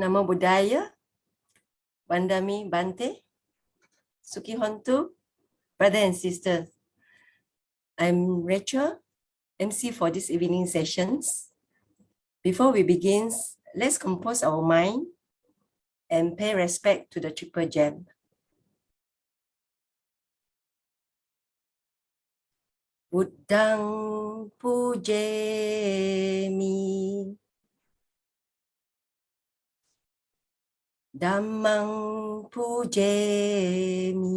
Namo Buddhaya, Vandami Bante, Sukhi Hontu, brother and sisters. I'm Rachel, MC for this evening sessions. Before we begin, let's compose our mind and pay respect to the triple gem. Buddhang pujemi, Dhammang pujemi,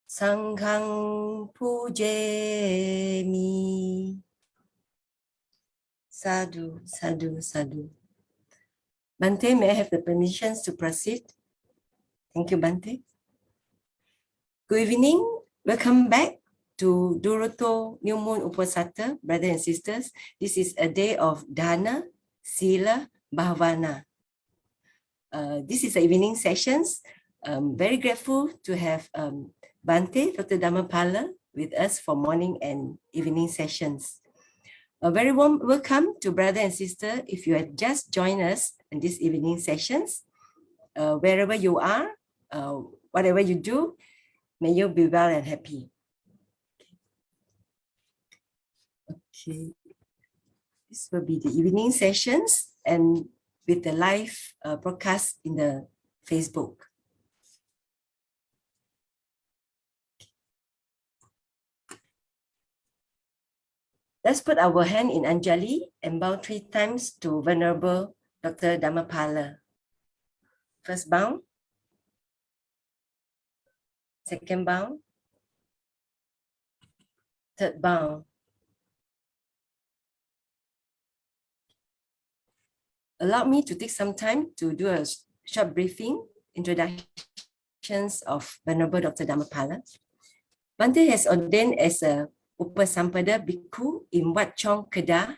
Sanghang pujemi. Sadhu, sadhu, sadhu. Bante, may I have the permissions to proceed? Thank you, Bante. Good evening. Welcome back to Duroto New Moon Uposatha, brothers and sisters. This is a day of Dana, Sila, Bhavana. This is the evening sessions. Very grateful to have Bante, Dr. Dhammapada, with us for morning and evening sessions. A very warm welcome to brother and sister if you have just joined us in this evening sessions. Wherever you are, whatever you do, may you be well and happy. Okay, this will be the evening sessions and with the live broadcast in the Facebook. Let's put our hand in Anjali and bow 3 times to Venerable Dr. Dhammapada. First bow. Second bow. Third bow. Allow me to take some time to do a short briefing, introductions of Venerable Dr. Dhammapada. Bante has ordained as a Uposatha Bhikkhu in Wat Chong Kedah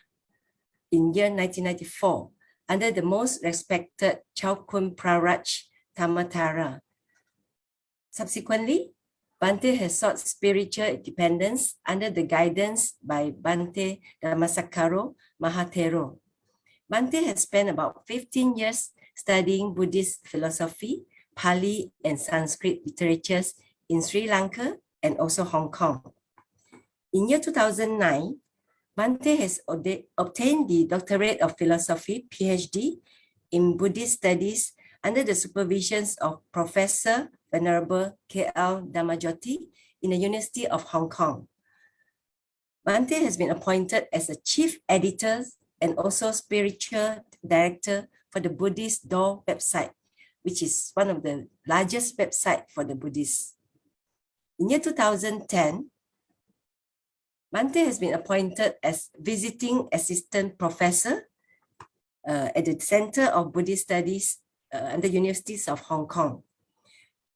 in year 1994 under the most respected Chowkun Praraj Tamatara. Subsequently, Bante has sought spiritual independence under the guidance by Bante Dhammasakaro Mahathero. Bante has spent about 15 years studying Buddhist philosophy, Pali and Sanskrit literatures in Sri Lanka and also Hong Kong. In year 2009, Bante has obtained the Doctorate of Philosophy, PhD, in Buddhist Studies under the supervision of Professor Venerable K.L. Dhamajoti in the University of Hong Kong. Bante has been appointed as a Chief Editor and also Spiritual Director for the Buddhist Door website, which is one of the largest websites for the Buddhists. In year 2010, Bante has been appointed as Visiting Assistant Professor at the Center of Buddhist Studies at the Universities of Hong Kong.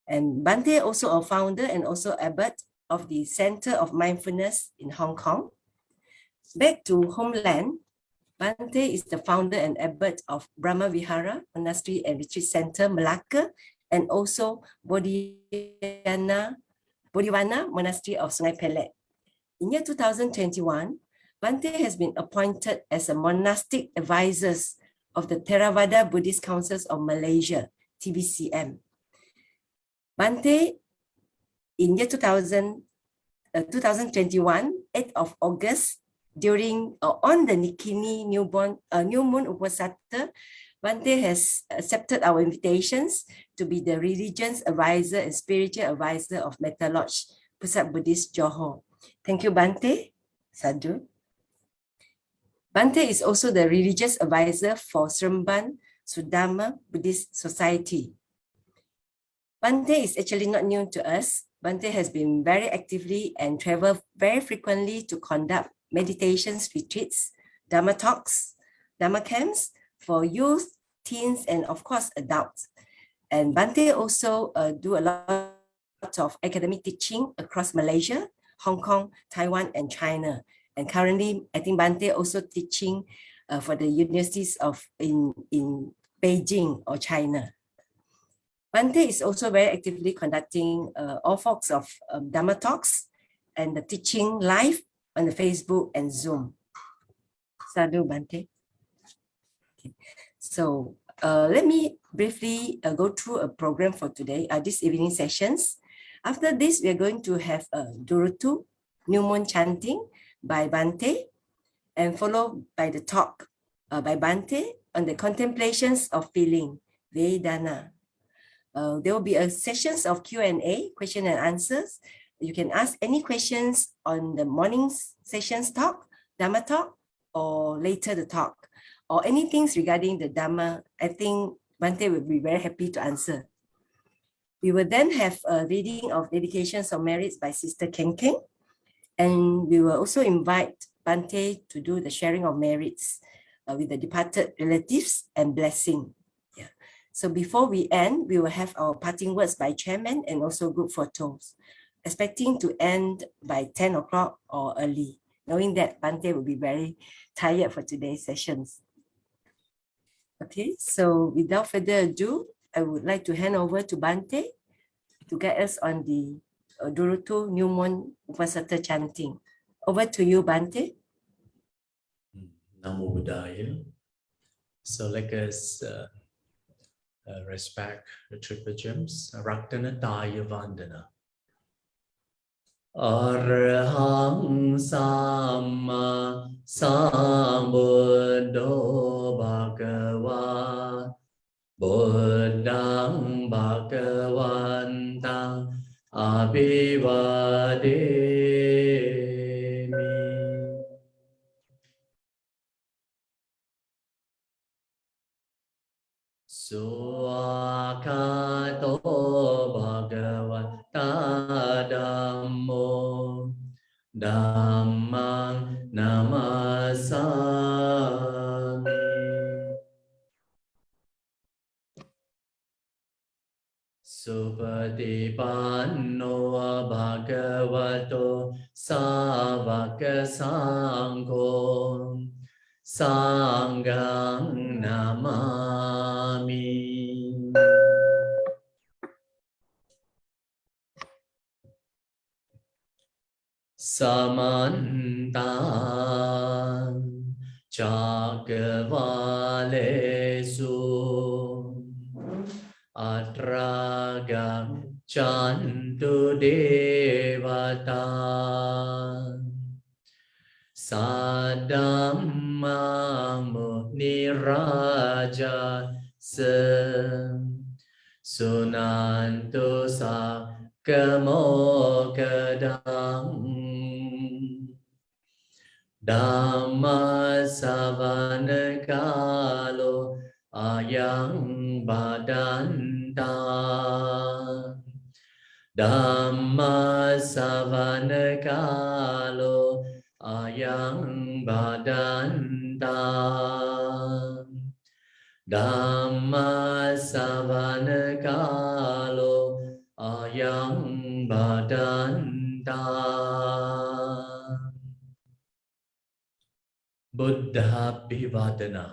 And Bante also a founder and also abbot of the Center of Mindfulness in Hong Kong. Back to homeland, Bante is the founder and abbot of Brahma Vihara Monastery and Retreat Center, Malacca, and also Bodhiwana Monastery of Sungai Pelet. In year 2021, Bante has been appointed as a monastic advisor of the Theravada Buddhist Councils of Malaysia, TBCM. Bante, in year 2021, 8th of August, during on the Nikini New Moon Uposatha, Bante has accepted our invitations to be the religious advisor and spiritual advisor of Metta Lodge, Pusat Buddhist Johor. Thank you, Bante. Sadhu. Bante is also the religious advisor for Seremban Sudama Buddhist Society. Bante is actually not new to us. Bante has been very actively and traveled very frequently to conduct meditations retreats, Dhamma talks, Dhamma camps for youth, teens, and of course adults. And Bante also do a lot of academic teaching across Malaysia, Hong Kong, Taiwan, and China. And currently, I think Bante also teaching for the universities in Beijing or China. Bante is also very actively conducting all sorts of Dhamma talks and the teaching live on the Facebook and Zoom. Sadhu, Bante. Okay. So let me briefly go through a program for today, this evening sessions. After this, we are going to have a Durutu, New Moon Chanting by Bhante, and followed by the talk by Bhante on the Contemplations of Feeling, Vedana. There will be a sessions of Q&A, question and answers. You can ask any questions on the morning sessions talk, Dhamma talk, or later the talk, or anything regarding the Dhamma. I think Bhante will be very happy to answer. We will then have a reading of Dedications of Merits by Sister 𝐾𝐔𝐑𝐔𝐑𝐔, and we will also invite Bhante to do the sharing of merits with the departed relatives and blessing. So before we end, we will have our parting words by chairman and also group photos, expecting to end by 10 o'clock or early, knowing that Bhante will be very tired for today's sessions. Okay, so without further ado, I would like to hand over to Bhante to guide us on the Durutu New Moon Uposatha chanting. Over to you, Bhante. Namo Buddhaya. So let us respect the triple gems. Raktana Daya Vandana. Arahang Samma Sambuddho Bhagava Buddhang Bhagavantang Abhivademi. Suakato Bhagavata Dhammo Dhammang Namasami. Supatipanno Bhagavato Savaka Sangho Sanghang Namami. Samantan Chakavalesu Atraga Chantu Devata Sadhamma Niraja Sunantu Sakamo Kadang Dhamma Savana Kalo Ayang Badanta Dhamma Savana Kalo Ayang Badanta Dhamma Savana Kalo Ayang Badanta. Buddha-bhivadana.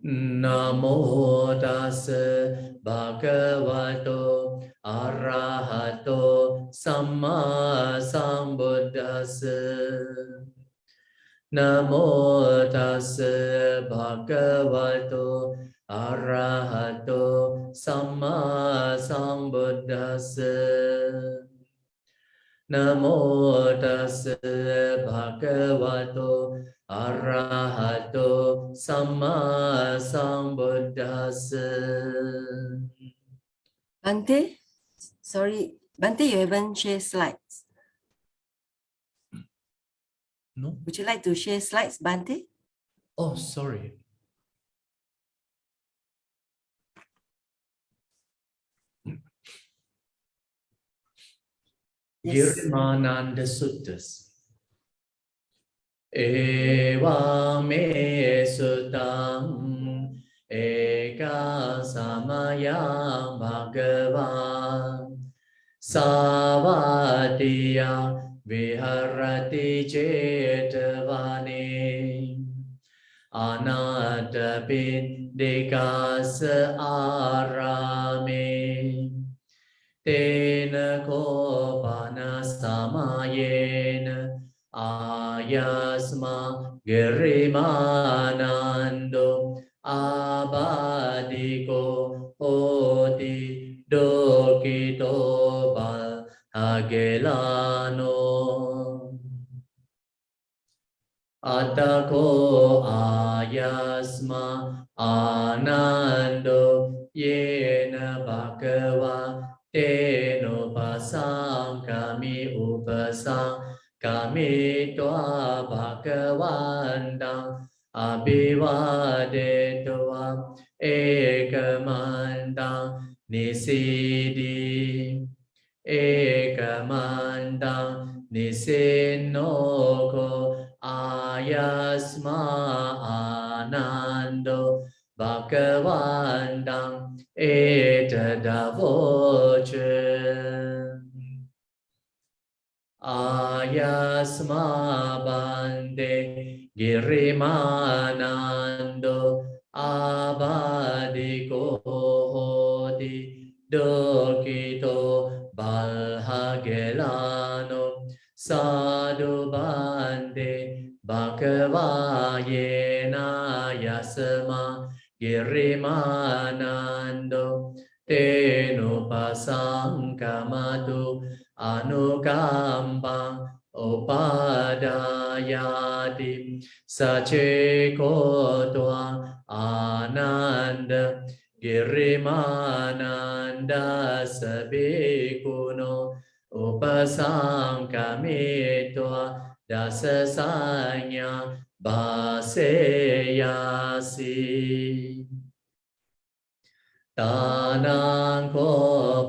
Namo tassa bhagavato arahato samma sambuddhassa. Namo tassa bhagavato arahato samma sambuddhassa. Namo tassa bhagavato arahato samma sambuddhassa. Bhante, sorry, Bhante, you haven't shared slides. No? Would you like to share slides, Bhante? Oh, sorry. Yes. Girmananda Suttas. Eva me suttam eka samaya bhagavan savatiya viharati cetavane anatapindikasa arame tena kopana samayena ayasma Girimanando Abadiko Oti Dokito 𝐷𝐷𝐷𝐷 Atako ayasma anando yena bhagava teno pasam kami upasam kami tva bhagavandam abhivadetva ekamandam nisidi ekamandam nisinoko ayasma anando bhagavandam etadavoce ayasma bande girimanando abadiko hoti dokito balhagelano sadhu bande bhagavayena yasma girimanando tenu pasankamatu anukambang upadayati sacheko tuang ananda girimananda sabikuno upasamkamitva dasasanya baseyasi tanang ko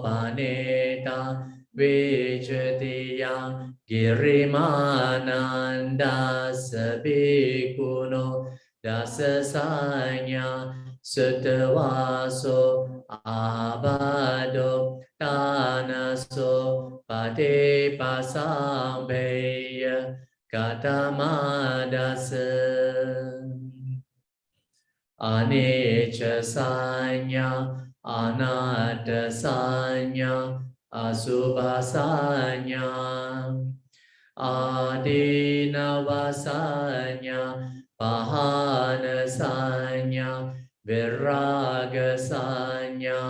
paneta vijatiyang girimananda sabikuno dasasanya sutvaso abado tanaso pati pasambeya katamadasa anicca sanya anatta sanya asubha sanya adinava sanya pahana sanya viraga sanya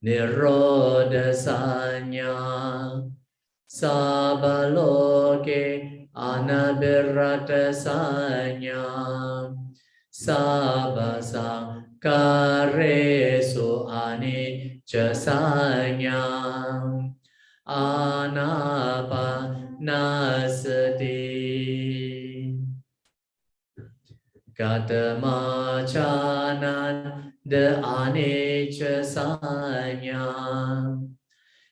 nirodha sanya sabaloke anabirata sanya sabasa karesu anicca sanya anapanasati katamacanan de anicca sanya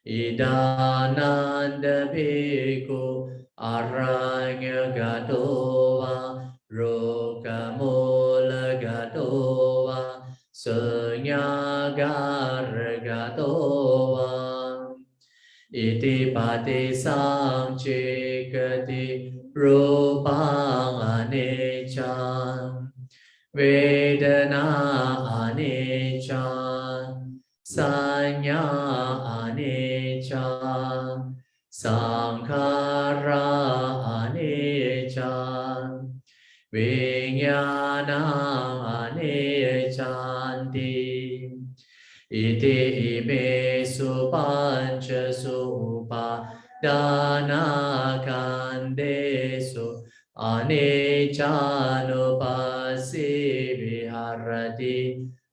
idananda bhikkhu aranya gatova rokamula gatova sunyagara gatova iti pati samcikati rupang anicca vedana anicca sanya anicca sankhara anicca viññānam aniccanti iti imesu pancasu upadana kandesu aniccanupasi viharati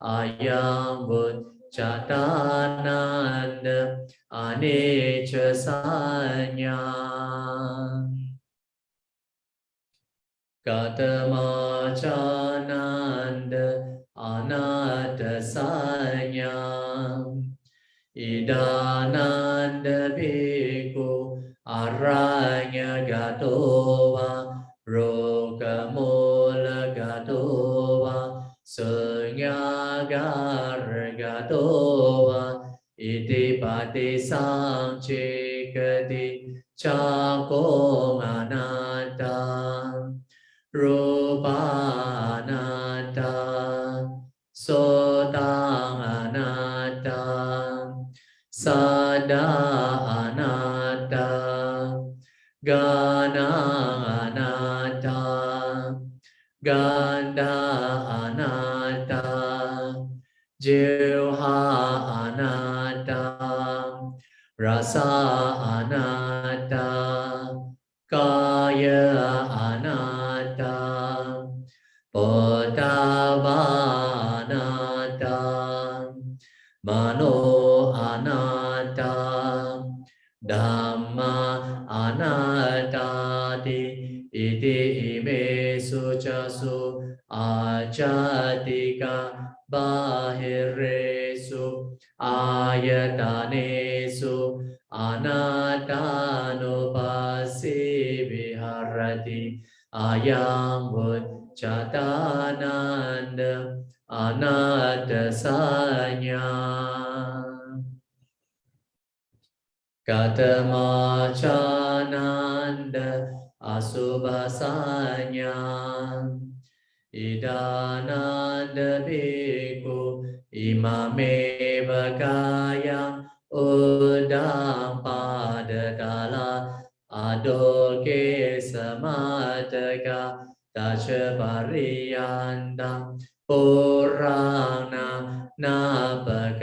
ayam buccatananda anicca sanya katamacananda anatta sanya idananda bhikkhu aranya gatova rokamula gatova sunyagara gatova iti pati samcikati cakong anatta rupa anatta sotang anatta sada anatta gana anatta Ganda anatta Jivha anatta Rasa anatta Kaya anatta Potava anatta Mano anatta Dhamma anattati iti ime sucasu ajatika bahiresu ayatanesu anatanupasi viharati ayam vuccatananda anatasanya Katamachananda asubhasanya Idananda bhikkhu imameva kaya udam padadala adoke samataka tachapariyandam purana napakarasa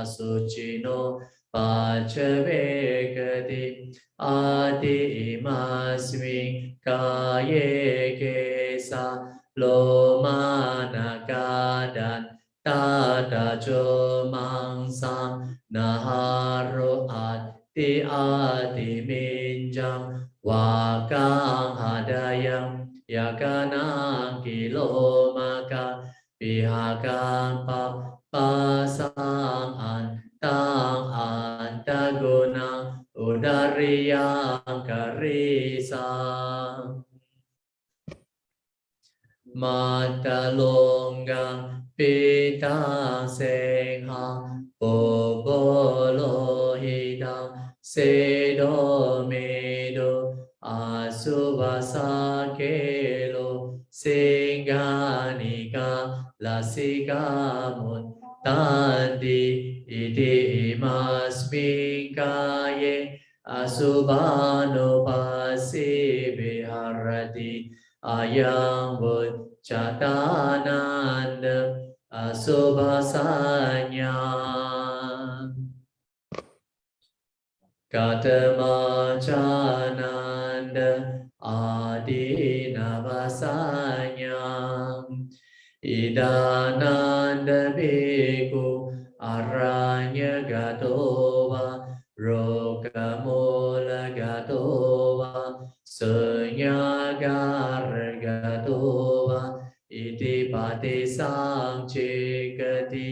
asucino Pachavekati adi imasmi kaye kesa lomanakadan tadajo mangsam naharo ati adi minjam wakang hadayam yakanang kilomaka pihakang pasang tang antaguna udariyang karisang matalonggang pitang senghang pobolohidang sedo medo asubhasa kelo singhanika lasika tandi iti imasmi kaye asubhanupasi viharati ayam vuccatananda asubhasanya katamachananda adinavasanya Idananda bhikkhu aranya gatova rokamula gatova sunyagara gatova iti pati samcikati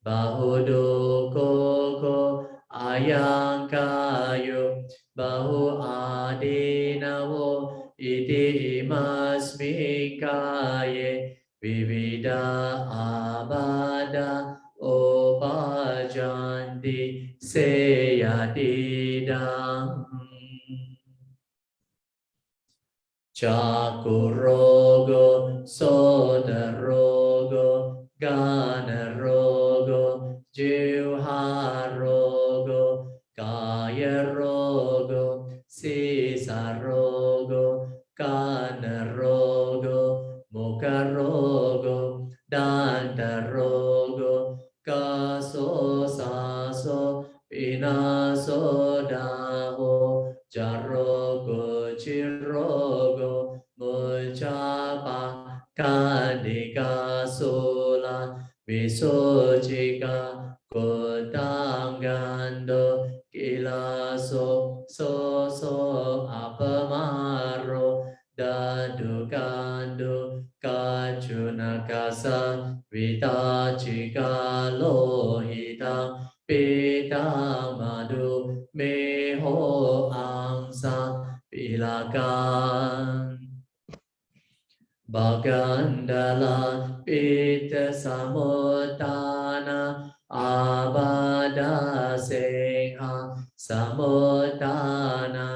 bahudu koko ayang kayo bahu adinavo iti imasmi kaye Vivida abada opajanti seyadidam Chakurogo sodarogo ganarogo jivharogo kayarogo sisarogo kanarogo Mukarogo, Dandarogo, Kaso Saso, Pinaso Daho, Jarogo, Chirogo, Muchapa, Kandika Sula, Visojika, Kotangando, Kilaso, So, Apamaro, Dadukando, Kachunakasa Vitachika Lohita Pita Madu Meho Angsa Pilakan Bhagandala Pita Samutana Abada Sengha Samutana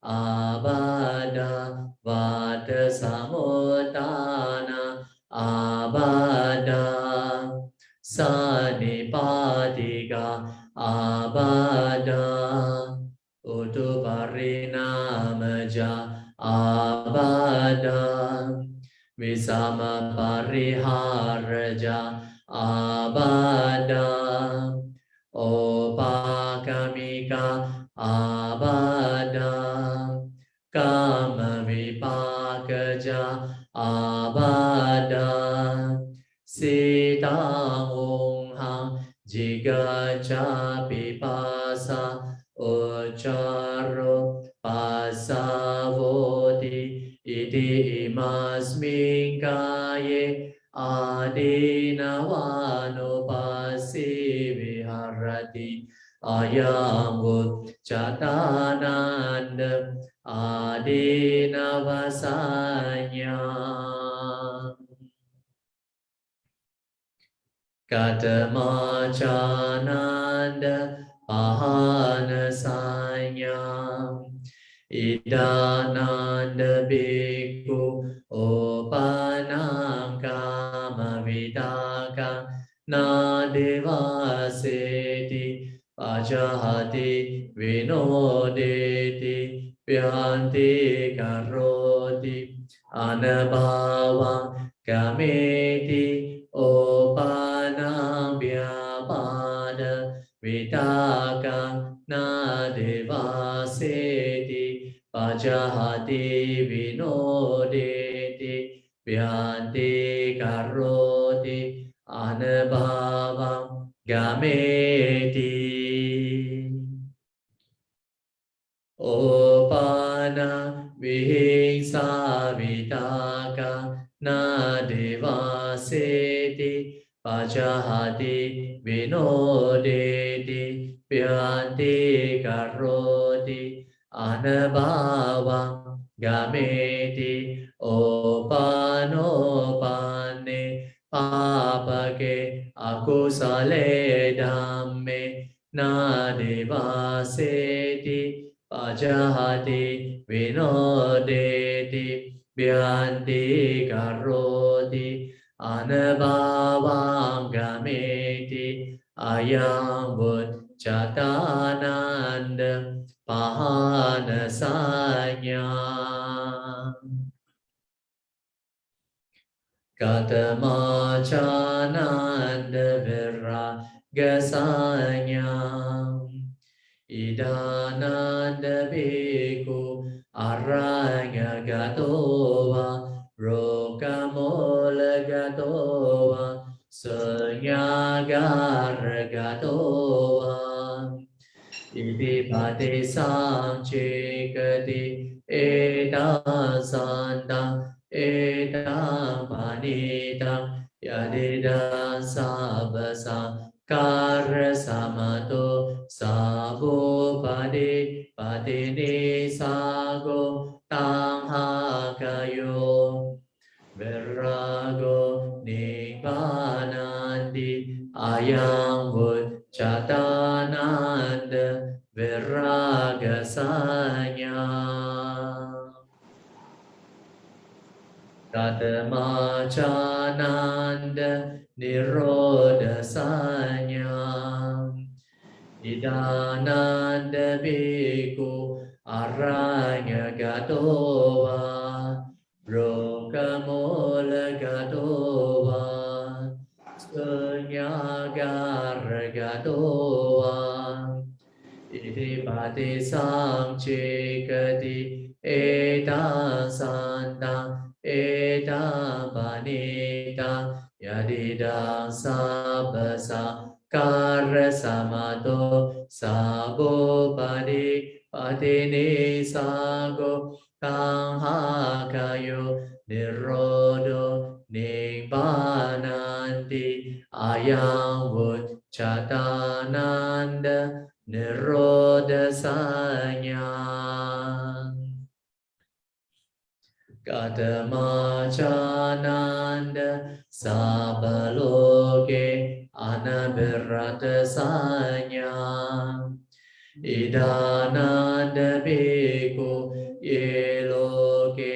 Abada Vata Samutana Abada Sanipadika Abada Utuparinamaja Abada Visama pariharaja abada Opakamika abada Kama vipakaja abada Sita unghang jigaja pipasa Ucharo pasavoti iti imasmin kaye adinavano pasi viharati ayam chatananda adinavasanya Katamachananda Pahanasanya Idananda Bhikkhu Opanam Kama Vidaka Nadevaseti Pajahati Vinodeti Vyanti Karoti Anabhavam Kameti Opanam Vyapada Vitaka Nadevaseti Pajahati Vinodeti Vyanti Karoti Anabhavam Gameti Opana Vihingsa Vitaka Nadevaseti Pajahati Vinodeti Vyanti Karoti Anabhavam Gameti Opanopane Papake Akusale Dhamme Nadevaseti Pajahati Vinodeti Vyanti Karoti Anabhavam Gameti Ayam Chatananda Pahanasanya Katamachananda Viragasanya Idananda Bhikkhu Aranya Gatova Rokamola Gatova Sunyagara Gatova Iti Pati Samchikati Eta Santa Eta Panita Yadida Sabasa Kara Samato Sabo Padi Padini Sago Tangha Kayo Virago Nibbānandi Ayam Chatananda Viragasanya Katamachananda Nirodhasanya Idananda Bhikkhu Aranya Gatova Rokamola Gatova Sunyagara Gatova Iti Pati Samchikati Eta Santa Eta Panita Yadida Sabasa Kara Samato Sabo Padi Padini Sago Tangha Kayo Nirodo Nibbānandi Ayam Chatananda Nirodhasanya Katamachananda Sabaloke Anabhiratasanya Idananda Bhikkhu Yeloke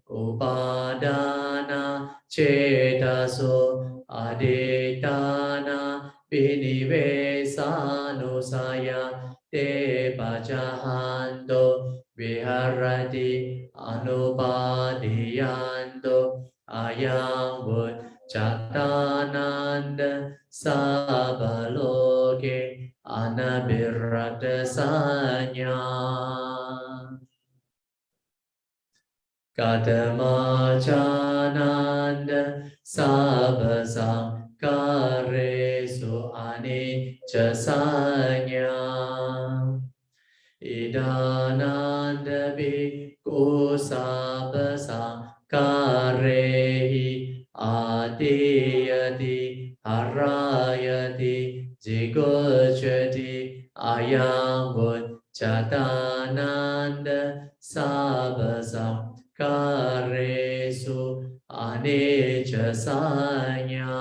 Upadana Cetaso Aditana Pinivesanusaya Te Pajahanto Viharati Anupadiyanto Ayam Vuccatananda Sabaloke Anabhirata Sanya Katamachananda Sabasam Karesu Anicca Sanya Idananda Bhikkhu Sabasam Karehi Adiyati Harayati Jigocchati Ayam Vuccatananda Sabasam Karesu Anicca Sanya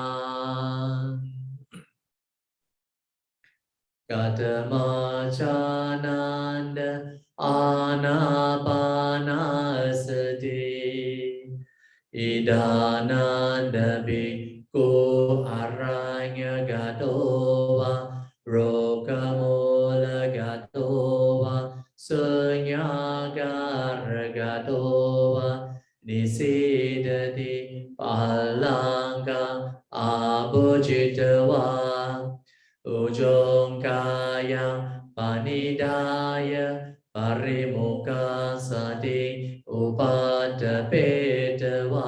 Katamachananda Anapanasati Idananda Bhikkhu Aranya Gatova Rokamula Gatova Sunyagara Gatova Nisidati Palanga Abhujitava Ujung kaya panidaya parimukha sati upadapetawa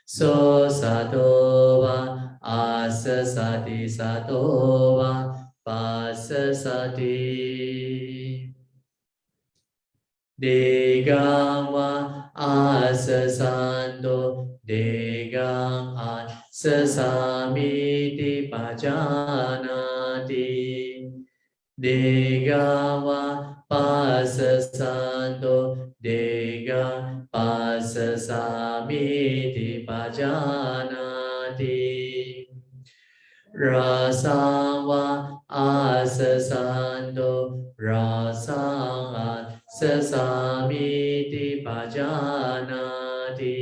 so satova asa sati satova pasa sati Degang wa asa santo degang asa samiti pajanati degang wa pasa santo degang pasa samiti pajanati Rasang wa asa santo rasang asa samiti pajanati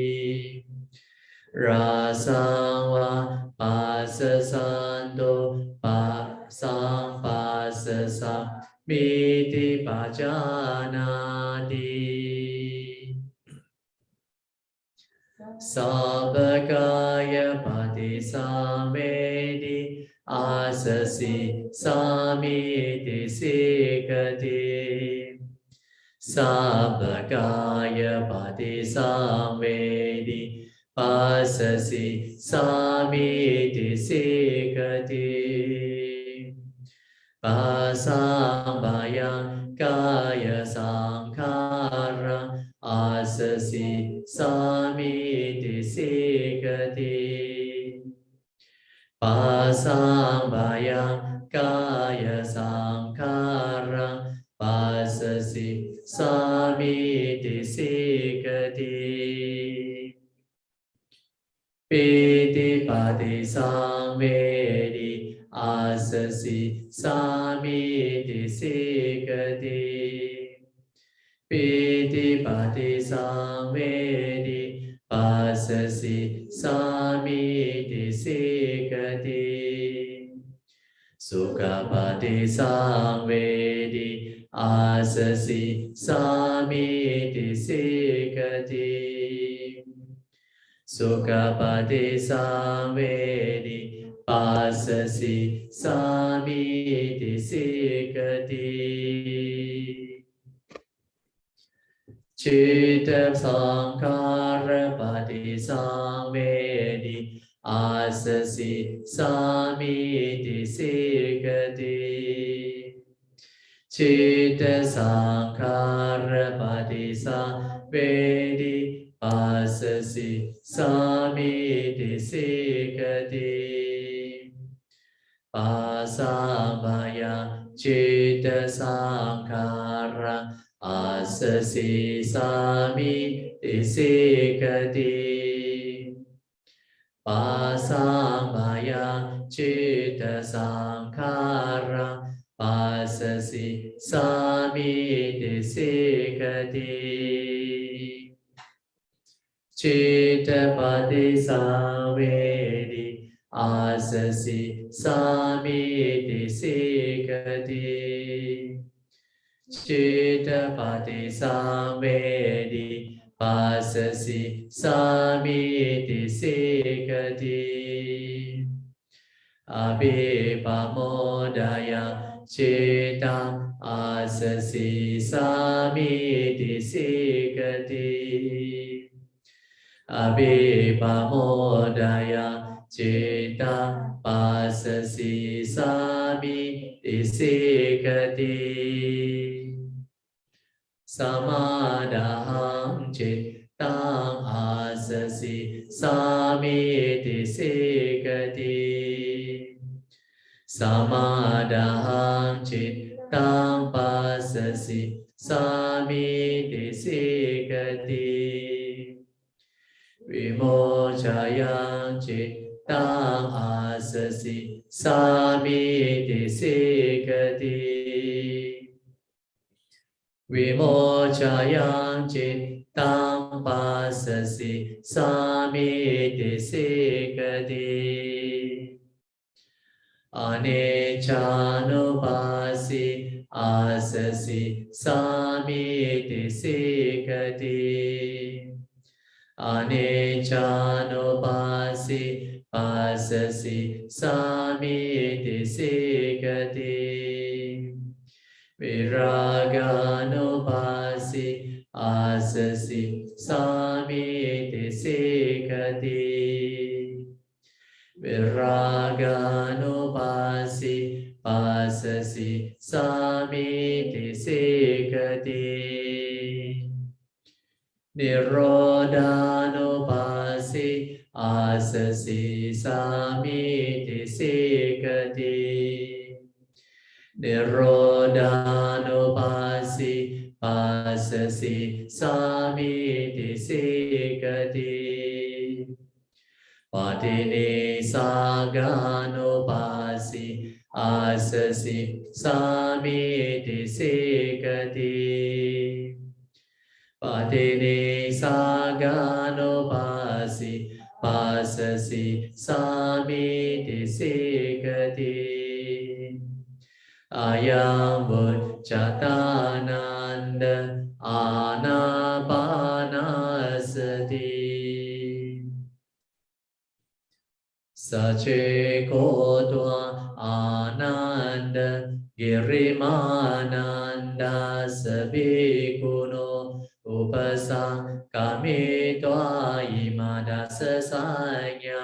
Rasang wa pasa santo pasang pasa samiti pajanati Sabakaya patisamedi asasi samiti sikati Sabakaya patisamedi asasi samiti sikati Pasambayang kaya sangkara asasi samiti sikati Pasambayang kaya sangkara asasi samiti sikati Piti pati samvedi asasi samiti sikati Piti pati samvedi asasi samiti sikati Sukapati samvedi asasi samiti sikati Sukapati samvedi pasasi samiti sikati Chitta sankara pati samvedi asasi samiti sikati Chitta sankara pati samvedi asasi samiti sikati Pasamaya chitta sankara asasi samiti sikati Pasamaya chitta sankara asasi samiti sikati Chitta pati samvedi asasi samiti sikati Chitta pati samvedi pasasi samiti sikati abhipamodaya chitta asasi samiti sikati abhipamodaya chitta pasasi samiti sikati samadaham chittang asasi samiti sikati samadaham chittang pasasi samiti sikati vimochayang chittang asasi samiti sikati vimochayang chittang pasasi samiti sikati aniccanupasi asasi samiti sikati aniccanupasi pasasi samiti sikati viraganupasi asasi samiti sikati viraganupasi pasasi samiti sikati nirodhanupasi asasi samiti sikati nirodhanupasi pasasi samiti sikati patini saganupasi asasi samiti sikati patini saganupasi pasasi samiti sikati ayam vuccatananda anapanasati sace kodwa ananda girimananda sabikuno upasa kami twa imadasa sanya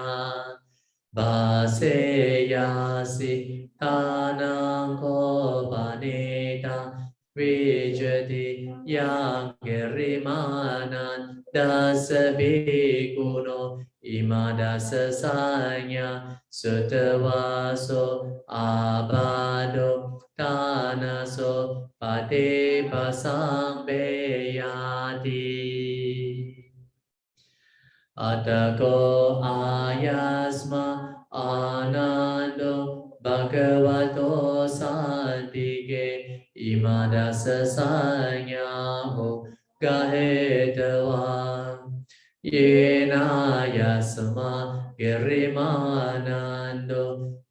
baseyasi tanang ko panita vijati yang girimanan dasabikuno imadasa sanya sutavaso abado tanaso pati pasambeyati atako ayasma anando bhagavato santige imadasa sanyaho gahetawa yena yasma girimanando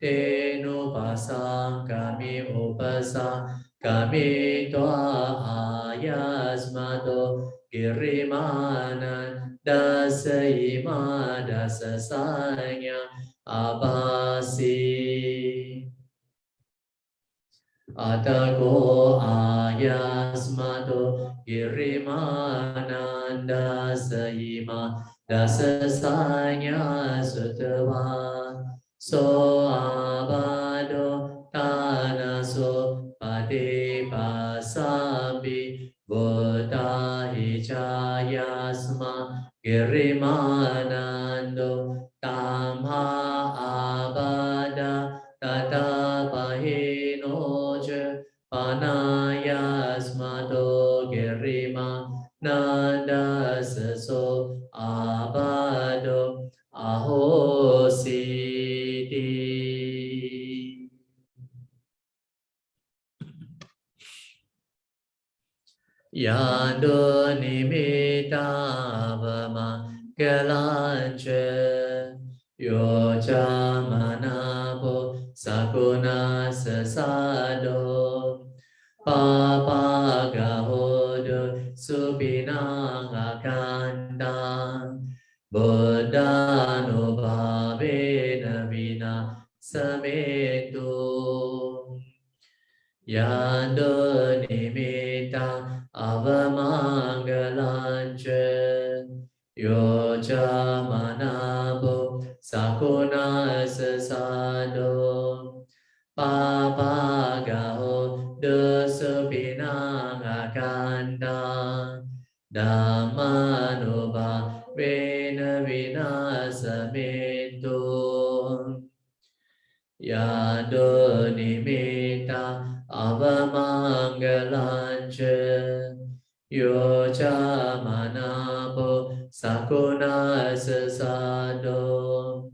tenu pasang kami upasa kami toa ayasmato girimanan dasa ima dasa sanya abasi atako ayasmato girimanan dasa ima dasa sanya sutava so abado tanaso pati pasambi 𝐷𝗲𝐻ayasma girimanando tamha abada tata pahinoja panayasmato girima nanda saso abado ahositi. Yando nimitta vama galanche yoja manabo sakuna sasado papa Buddhanubhavena vinasametu Yando nimitta avamangalancha Yoja manabo sakuna sasado Papagaho dosubinang akanda Dhammanubha vena vinasametu Yado nimitta avamangalancha Yoja manabo sakuna sasado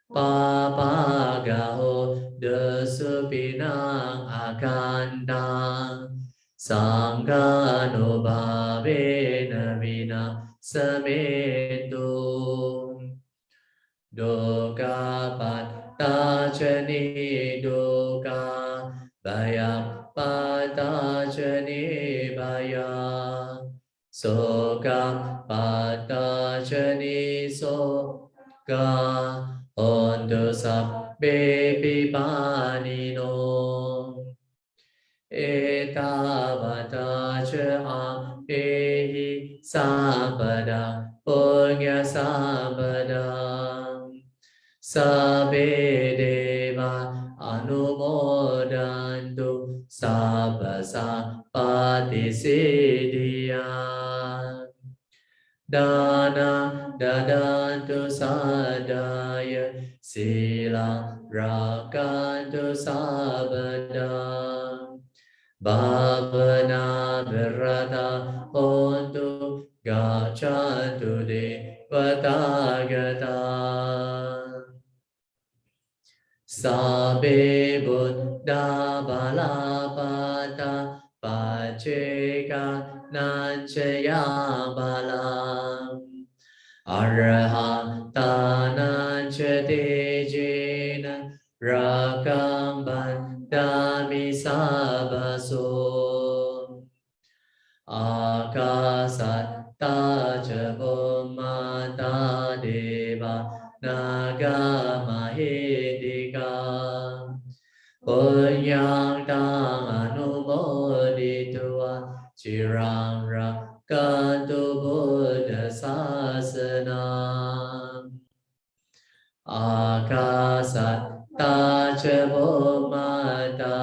Papagaho desupinang akanda Sanghanubhavena vinasametu Dukkha patthacani dukkha Bhaya patthacani bhaya Sokha patthacani sokha Hontu sabbe pipanino Etavata ca ampehi sampada punya sampada Sabbe deva anumodantu sabba sappati siddhya Dana dadantu sadaya sila rakantu sabada Bhavana virata hontu gachantu devatagata Sabbe buddha balapata paceka nanchaya balam Arahantana tejena rakam bandami sabaso Akasatta ca bummata deva naga mahedika Punyang tang anumoditva cirang rakantu buddha sasana Akasatta ca bummata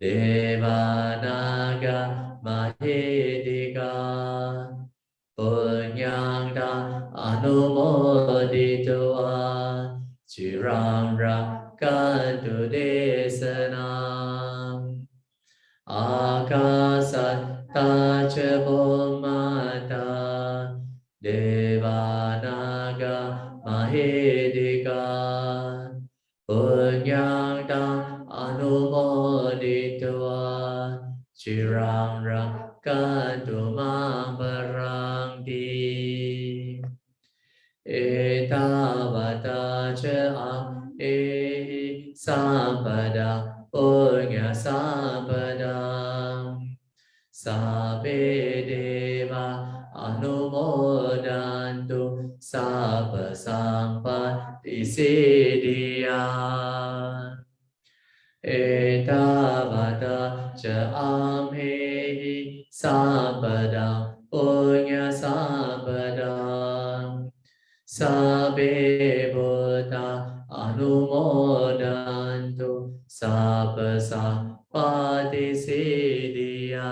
deva naga mahedika Punyang tang anumoditva cirang rakantu desana Akasatta ca bummata deva naga mahedika Punyang tang anumoditva cirang rakantu mang paranti Etavata ca ampehi sampada punya sampada Sabbe deva anumodantu sabba sampatti siddhya Etavata ca ampehi sampada punya sampada Sabbe buddha anumodantu sabba sappati siddhya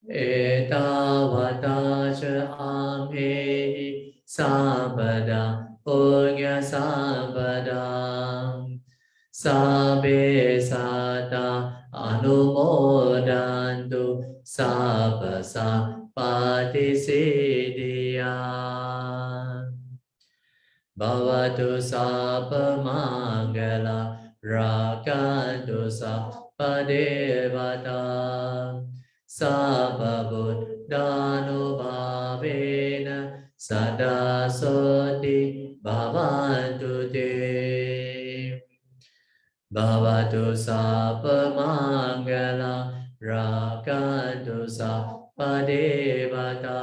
Etavata ca ampehi sampada punya sampada Sabbe satta anumodantu sabba sappati siddhya Bhavatu sabba mangala rakantu sabba devata Sabba buddhanubhavena sada soti bhavantu te Bhavatu sabba mangala rakantu sabba devata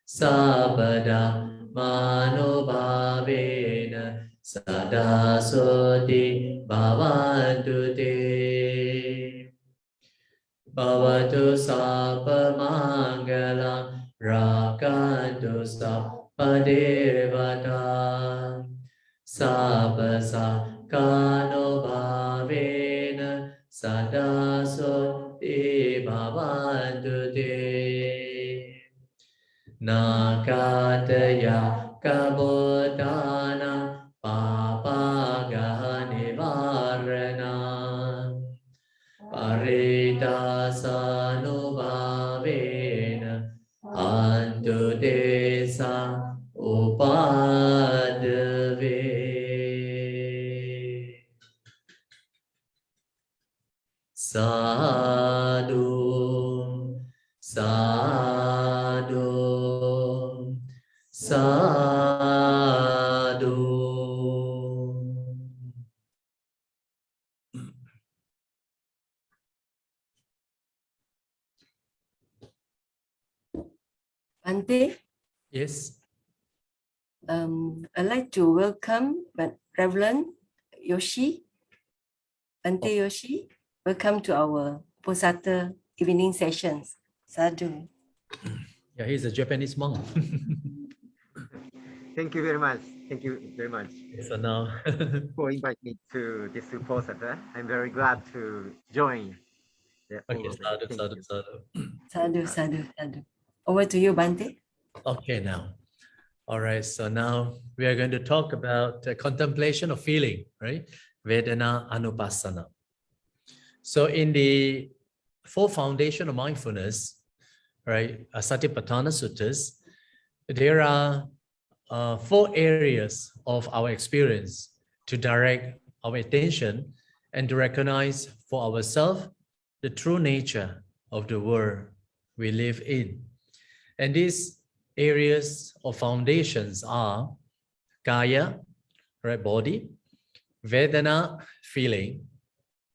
Sabada manobhavena sada soti bhavantu te. Bhavatu sapa mangala rakantu sapa devata. Sapa sakano bhavena sada soti bhavantu te. Nakataya kabodana papagaha nivarana paridasanubhavena antu desa upadave. Sadhu, sadhu, sadhu. Bante, Yes. I'd like to welcome Reverend Yoshi. Bante Yoshi, welcome to our Uposatha evening sessions. Sadhu. Yeah, he's a Japanese monk. Thank you very much. Thank you very much So now, for inviting me to this Uposatha. I'm very glad to join. okay, sadhu, Thank sadhu, you. sadhu. Sadhu, sadhu, sadhu. Over to you, Bante. Okay, now. All right, so now we are going to talk about contemplation of feeling, right? Vedana Anupassana. So in the four foundation of mindfulness, right, Satipatthana Suttas, there are four areas of our experience to direct our attention and to recognize for ourselves the true nature of the world we live in. And these areas or foundations are Kaya, right, body, Vedana, feeling,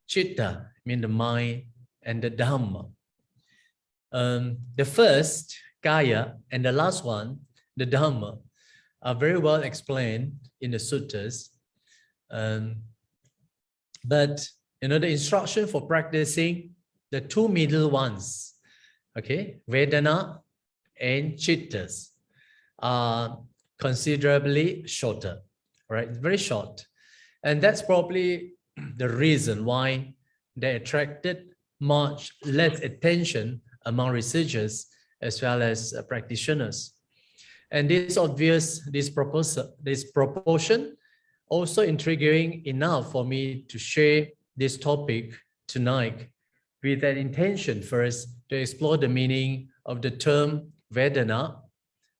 Chitta, mean the mind, and the Dhamma. The first, Kaya, and the last one, the Dhamma, are very well explained in the suttas. But the instruction for practicing the two middle ones, okay, Vedana and Chittas, are considerably shorter, right? Very short. And that's probably the reason why they attracted much less attention among researchers as well as practitioners. And this proportion also intriguing enough for me to share this topic tonight with an intention first to explore the meaning of the term Vedana,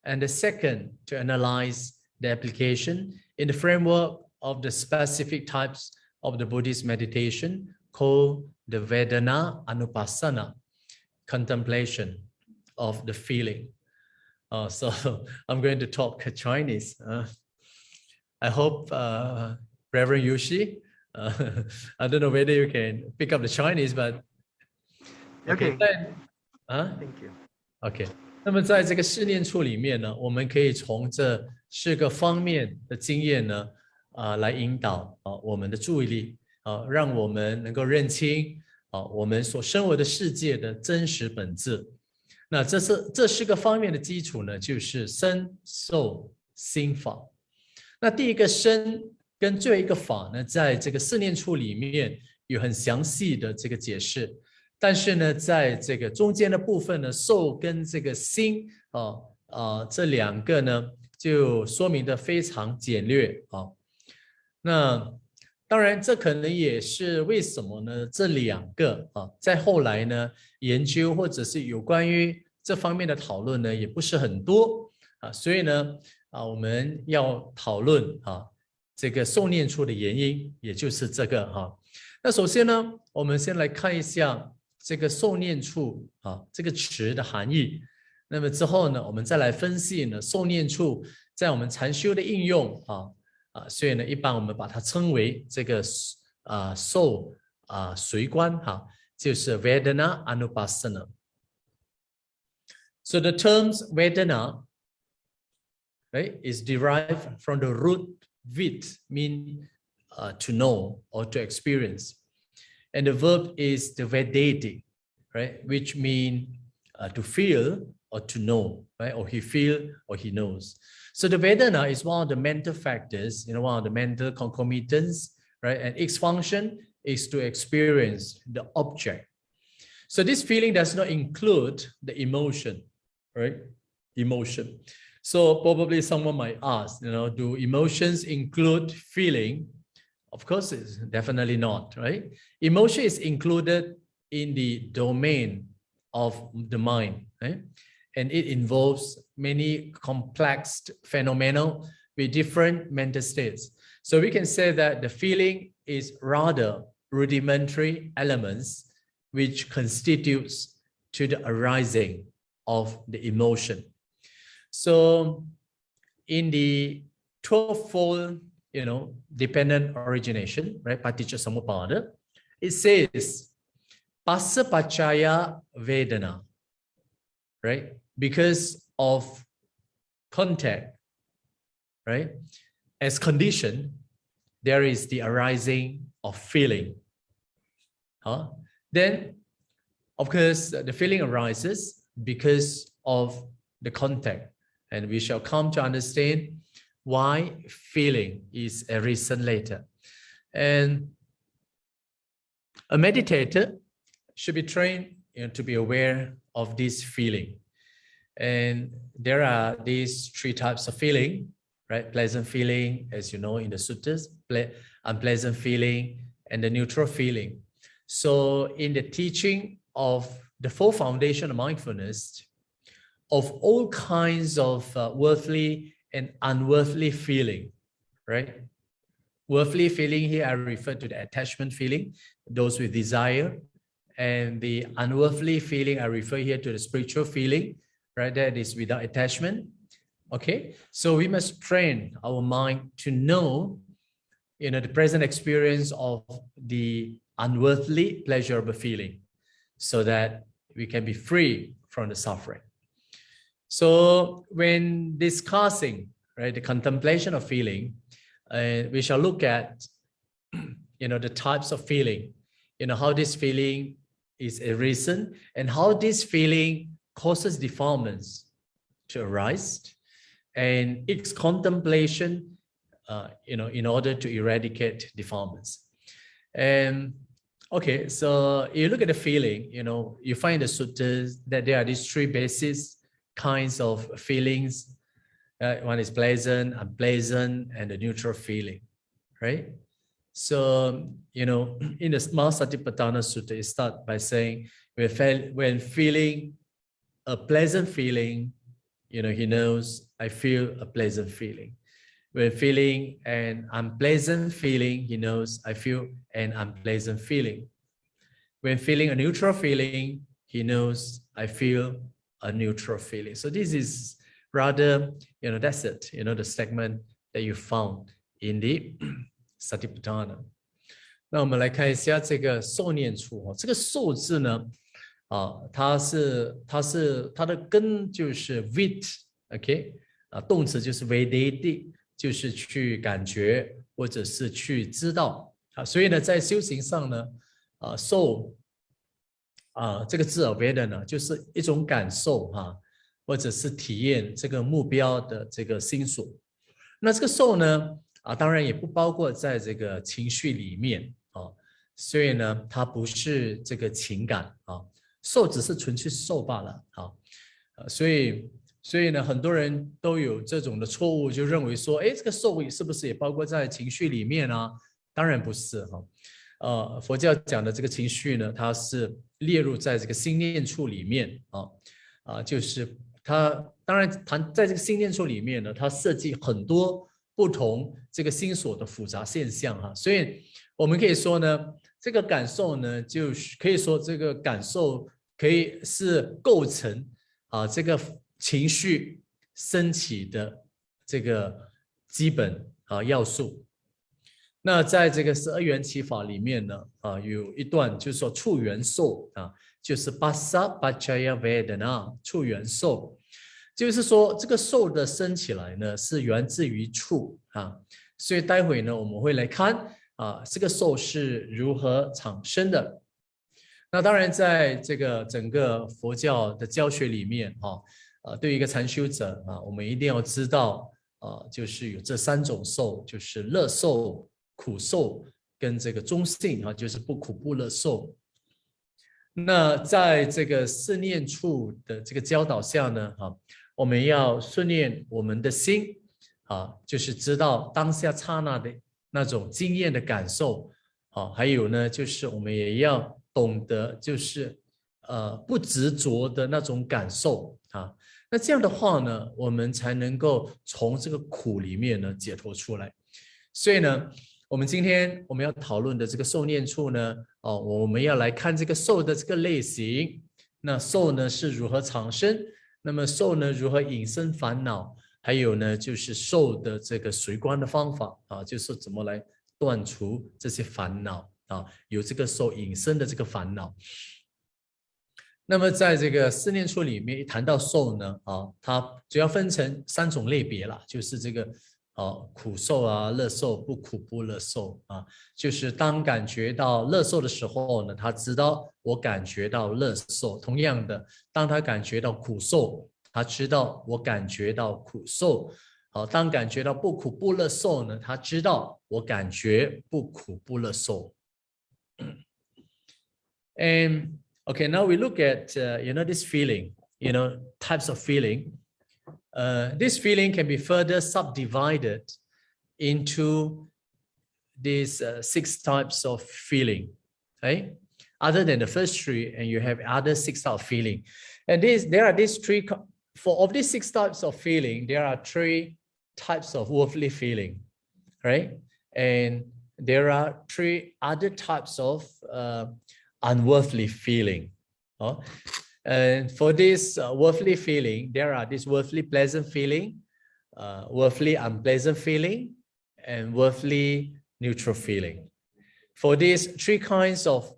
and the second to analyze the application in the framework of the specific types of the Buddhist meditation called the Vedana Anupassana, contemplation of the feeling. So I'm going to talk Chinese. I hope Reverend Yoshi, I don't know whether you can pick up the Chinese, but Okay. Thank you. Okay. 那么在这个试念处里面呢，我们可以从这4个方面的经验呢，来引导我们的注意力，让我们能够认清我们所生活的世界的真实本质。那这4个方面的基础呢，就是身、受、心法。那第一个身跟最后一个法呢，在这个试念处里面有很详细的这个解释。但是呢，在这个中间的部分呢，受跟这个心这2个呢，就说明的非常简略啊。那当然，这可能也是为什么呢？这2个在后来呢，研究或者是有关于这方面的讨论呢，也不是很多所以呢，我们要讨论这个受念处的原因，也就是这个那首先呢，我们先来看一下这个受念处这个词的含义。那么之后呢，我们再来分析呢受念处在我们禅修的应用所以呢，一般我们把它称为这个受随观就是 Vedana Anupassana. So the terms Vedana right, is derived from the root vid, mean to know or to experience. And the verb is the vedeti, right, which mean to feel or to know, right, or he feel or he knows. So the Vedana is one of the mental factors, one of the mental concomitants, right? And its function is to experience the object. So this feeling does not include the emotion, right? Emotion. So probably someone might ask, do emotions include feeling? Of course, it's definitely not, right? Emotion is included in the domain of the mind, right? And it involves many complex phenomena with different mental states. So we can say that the feeling is rather rudimentary elements which constitutes to the arising of the emotion. So in the 12-fold, dependent origination, right, paticca samuppada, it says passa paccaya vedana, right? Because of contact, right? As condition, there is the arising of feeling. Then, of course, the feeling arises because of the contact. And we shall come to understand why feeling is arisen later. And a meditator should be trained to be aware of this feeling. And there are these three types of feeling, right? Pleasant feeling, as you know in the suttas, unpleasant feeling, and the neutral feeling. So in the teaching of the four foundation of mindfulness, of all kinds of worldly and unworldly feeling, right? Worldly feeling here, I refer to the attachment feeling, those with desire. And the unworldly feeling, I refer here to the spiritual feeling, right? That is without attachment. Okay, so we must train our mind to know, the present experience of the unworldly pleasurable feeling, so that we can be free from the suffering. So when discussing, right, the contemplation of feeling, we shall look at, the types of feeling, how this feeling is arisen and how this feeling causes defilements to arise, and its contemplation, in order to eradicate defilements. And okay, so you look at the feeling, you find the suttas that there are these three basis kinds of feelings. One is pleasant, unpleasant, and the neutral feeling, right? So, in the Mahasatipatthana Sutta, it starts by saying, when feeling a pleasant feeling, he knows, I feel a pleasant feeling. When feeling an unpleasant feeling, he knows, I feel an unpleasant feeling. When feeling a neutral feeling, he knows, I feel a neutral feeling. So this is rather, that's it, the segment that you found in the Satipatthana. 那我们来看一下这个受念处，这个受字呢，它的根就是 vid，OK， 动词就是 vedeti， 就是去感觉或者是去知道所以呢，在修行上呢，受这个字vedana呢，就是一种感受或者是体验这个目标的这个心所。那这个受呢，当然也不包括在这个情绪里面所以呢，它不是这个情感受只是纯粹受罢了所以呢，很多人都有这种的错误，就认为说，这个受是不是也包括在情绪里面啊？当然不是佛教讲的这个情绪呢，它是列入在这个心念处里面就是它当然在这个心念处里面呢，它涉及很多不同这个心所的复杂现象所以我们可以说呢，这个感受呢，就是可以说这个感受可以是构成这个情绪升起的这个基本要素。那在这个12缘起法里面呢，有一段就是说触缘受就是 passa paccaya vedana 触缘受。就是说这个受的升起来呢是源自于处啊，所以待会呢我们会来看这个受是如何产生的。那当然在这个整个佛教的教学里面对于一个禅修者我们一定要知道就是有这3种受，就是乐受、苦受跟这个中性就是不苦不乐受。那在这个四念处的这个教导下呢我们要训练我们的心就是知道当下刹那的那种经验的感受还有呢就是我们也要懂得就是不执着的那种感受那这样的话呢我们才能够从这个苦里面呢解脱出来。所以呢我们今天我们要讨论的这个受念处呢我们要来看这个受的这个类型。那受呢是如何产生，那么受呢如何引生烦恼，还有呢就是受的这个随观的方法就是怎么来断除这些烦恼有这个受引生的这个烦恼。那么在这个四念处里面一谈到受呢它主要分成3种类别啦，就是这个苦受乐受、不苦不乐受就是当感觉到乐受的时候呢，他知道我感觉到乐受。同样的，当他感觉到苦受，他知道我感觉到苦受。当感觉到不苦不乐受呢，他知道我感觉不苦不乐受。And okay, now we look at this feeling, types of feeling. This feeling can be further subdivided into these 6 types of feeling, right? Other than the first 3, and you have other 6 types of feeling. And there are these 3, of these 6 types of feeling, there are 3 types of worldly feeling, right? And there are 3 other types of unworldly feeling. And for this worldly feeling, there are this worldly pleasant feeling, worldly unpleasant feeling, and worldly neutral feeling. For these 3 kinds of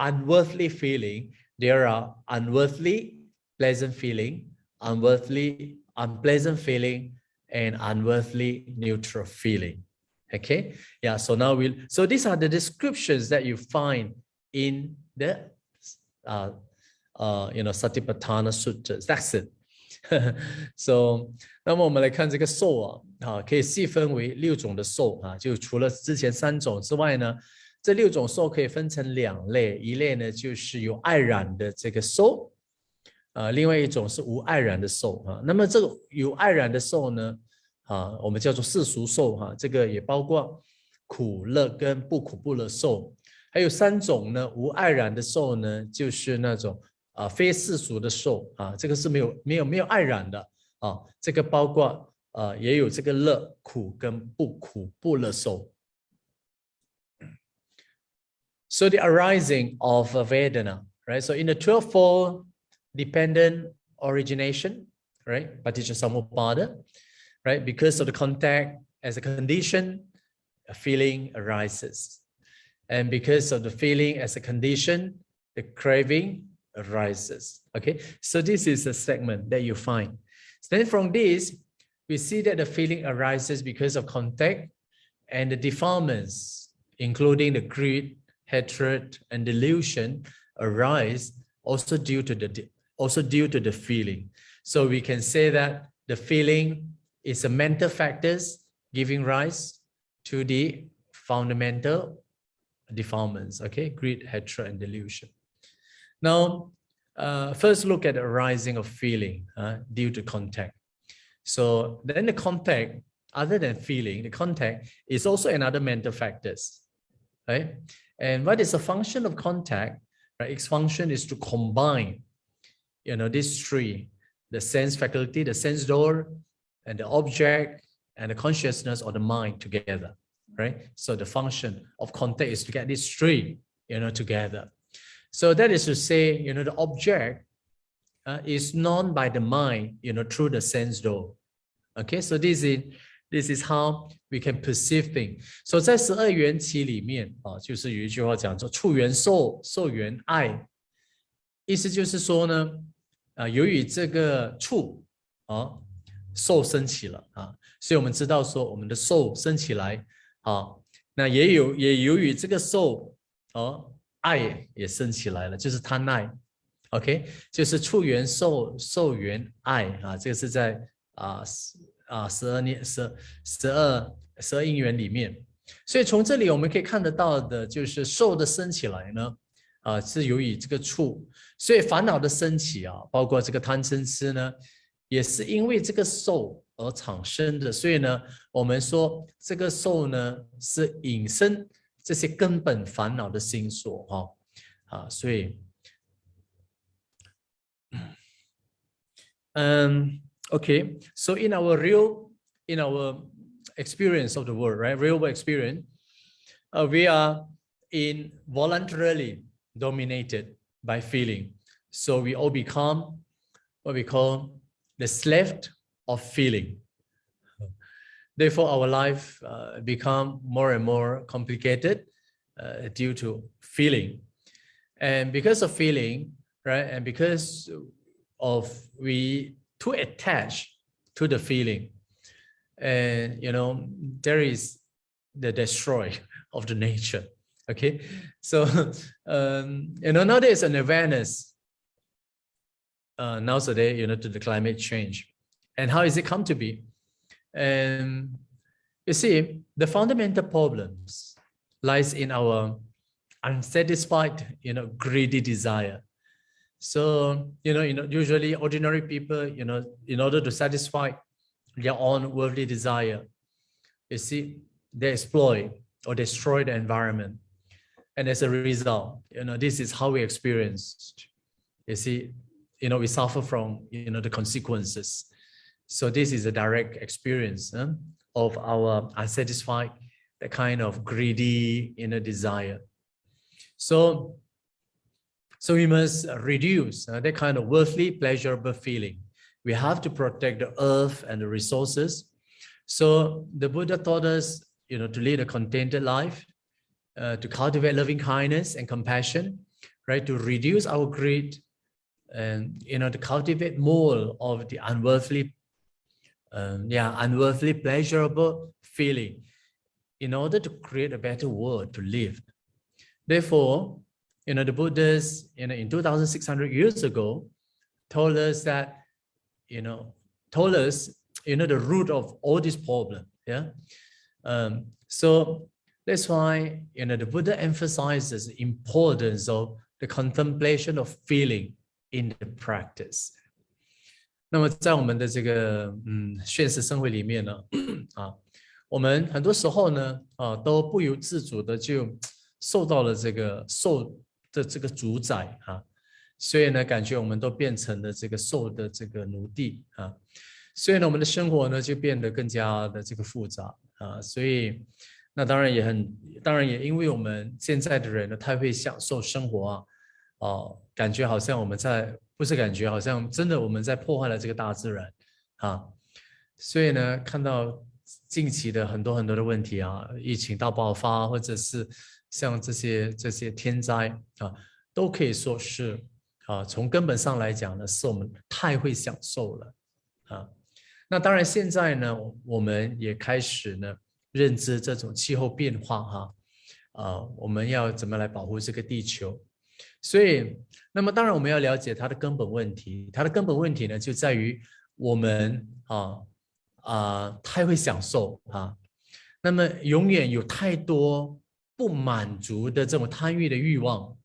unworldly feeling, there are unworldly pleasant feeling, unworldly unpleasant feeling, and unworldly neutral feeling. Okay, yeah. So now so these are the descriptions that you find in the Satipatthana Sutras. That's it. So 那么我们来看这个受可以细分为6种的受就除了之前3种之外呢，这6种受可以分成2类，一类呢就是有爱染的这个受，另外一种是无爱染的受那么这个有爱染的受呢我们叫做世俗受这个也包括苦乐跟不苦不乐受。还有3种呢无爱染的受呢，就是那种非世俗的受这个是没有爱染的这个包括也有这个乐苦跟不苦不乐受。So the arising of Vedana, right? So in the 12-fold dependent origination, right? Paticcasamuppada, right? Because of the contact as a condition, a feeling arises. And because of the feeling as a condition, the craving arises. Okay, so this is a segment that you find. So then from this, we see that the feeling arises because of contact and the defilements, including the greed, hatred, and delusion, arise also due to the feeling. So we can say that the feeling is a mental factors giving rise to the fundamental defilements, okay, greed, hatred, and delusion. Now, first look at the arising of feeling due to contact. So then the contact, other than feeling, the contact is also another mental factors, right? And what is the function of contact? Right? Its function is to combine, these 3, the sense faculty, the sense door, and the object, and the consciousness or the mind together, right? So the function of contact is to get these 3, together. So that is to say, the object is known by the mind, through the sense door. Okay, so this is how we can perceive things. So 在12缘起里面就是有一句话讲说处缘受，受缘爱，意思就是说呢由于这个处受升起了啊，所以我们知道说我们的受升起来啊，那也由于这个受爱也升起来了，就是贪爱 ，OK， 就是触缘受，受缘爱啊，这个是在12因缘里面，所以从这里我们可以看得到的就是受的升起来呢，是由于这个触，所以烦恼的升起啊，包括这个贪嗔痴呢，也是因为这个受而产生的，所以呢，我们说这个受呢是引生这些根本烦恼的心所所以okay, so in our experience of the world, right, real world experience, we are involuntarily dominated by feeling. So we all become what we call the slave of feeling. Therefore, our life become more and more complicated due to feeling. And because of feeling, right, and because of we too attached to the feeling, and there is the destroy of the nature. Okay, so now there's an awareness nowadays, to the climate change, and how is it come to be? And you see, the fundamental problems lies in our unsatisfied, greedy desire. So, usually ordinary people, in order to satisfy their own worldly desire, you see, they exploit or destroy the environment. And as a result, this is how we experienced. You see, we suffer from, the consequences. So this is a direct experience of our unsatisfied, the kind of greedy inner desire. So we must reduce that kind of worldly pleasurable feeling. We have to protect the earth and the resources. So the Buddha taught us, to lead a contented life, to cultivate loving kindness and compassion, right? To reduce our greed, and to cultivate more of the unworthily pleasurable feeling, in order to create a better world to live. Therefore, the Buddhas, in 2,600 years ago, told us that, the root of all this problem. Yeah. So that's why, the Buddha emphasizes the importance of the contemplation of feeling in the practice. 那么在我们的这个现实生活里面呢，我们很多时候呢，都不由自主的就受到了这个受的这个主宰所以呢，感觉我们都变成了这个受的这个奴隶所以呢，我们的生活呢就变得更加的这个复杂所以那当然也因为我们现在的人呢太会享受生活感觉好像我们不是感觉好像真的我们在破坏了这个大自然所以呢，看到近期的很多的问题疫情大爆发，或者是像这些天灾都可以说是从根本上来讲呢，是我们太会享受了那当然现在呢，我们也开始呢认知这种气候变化我们要怎么来保护这个地球。所以那么当然我们要了解它的根本问题，它的根本问题呢就在于我们太会享受那么永远有太多不满足的这种贪欲的欲望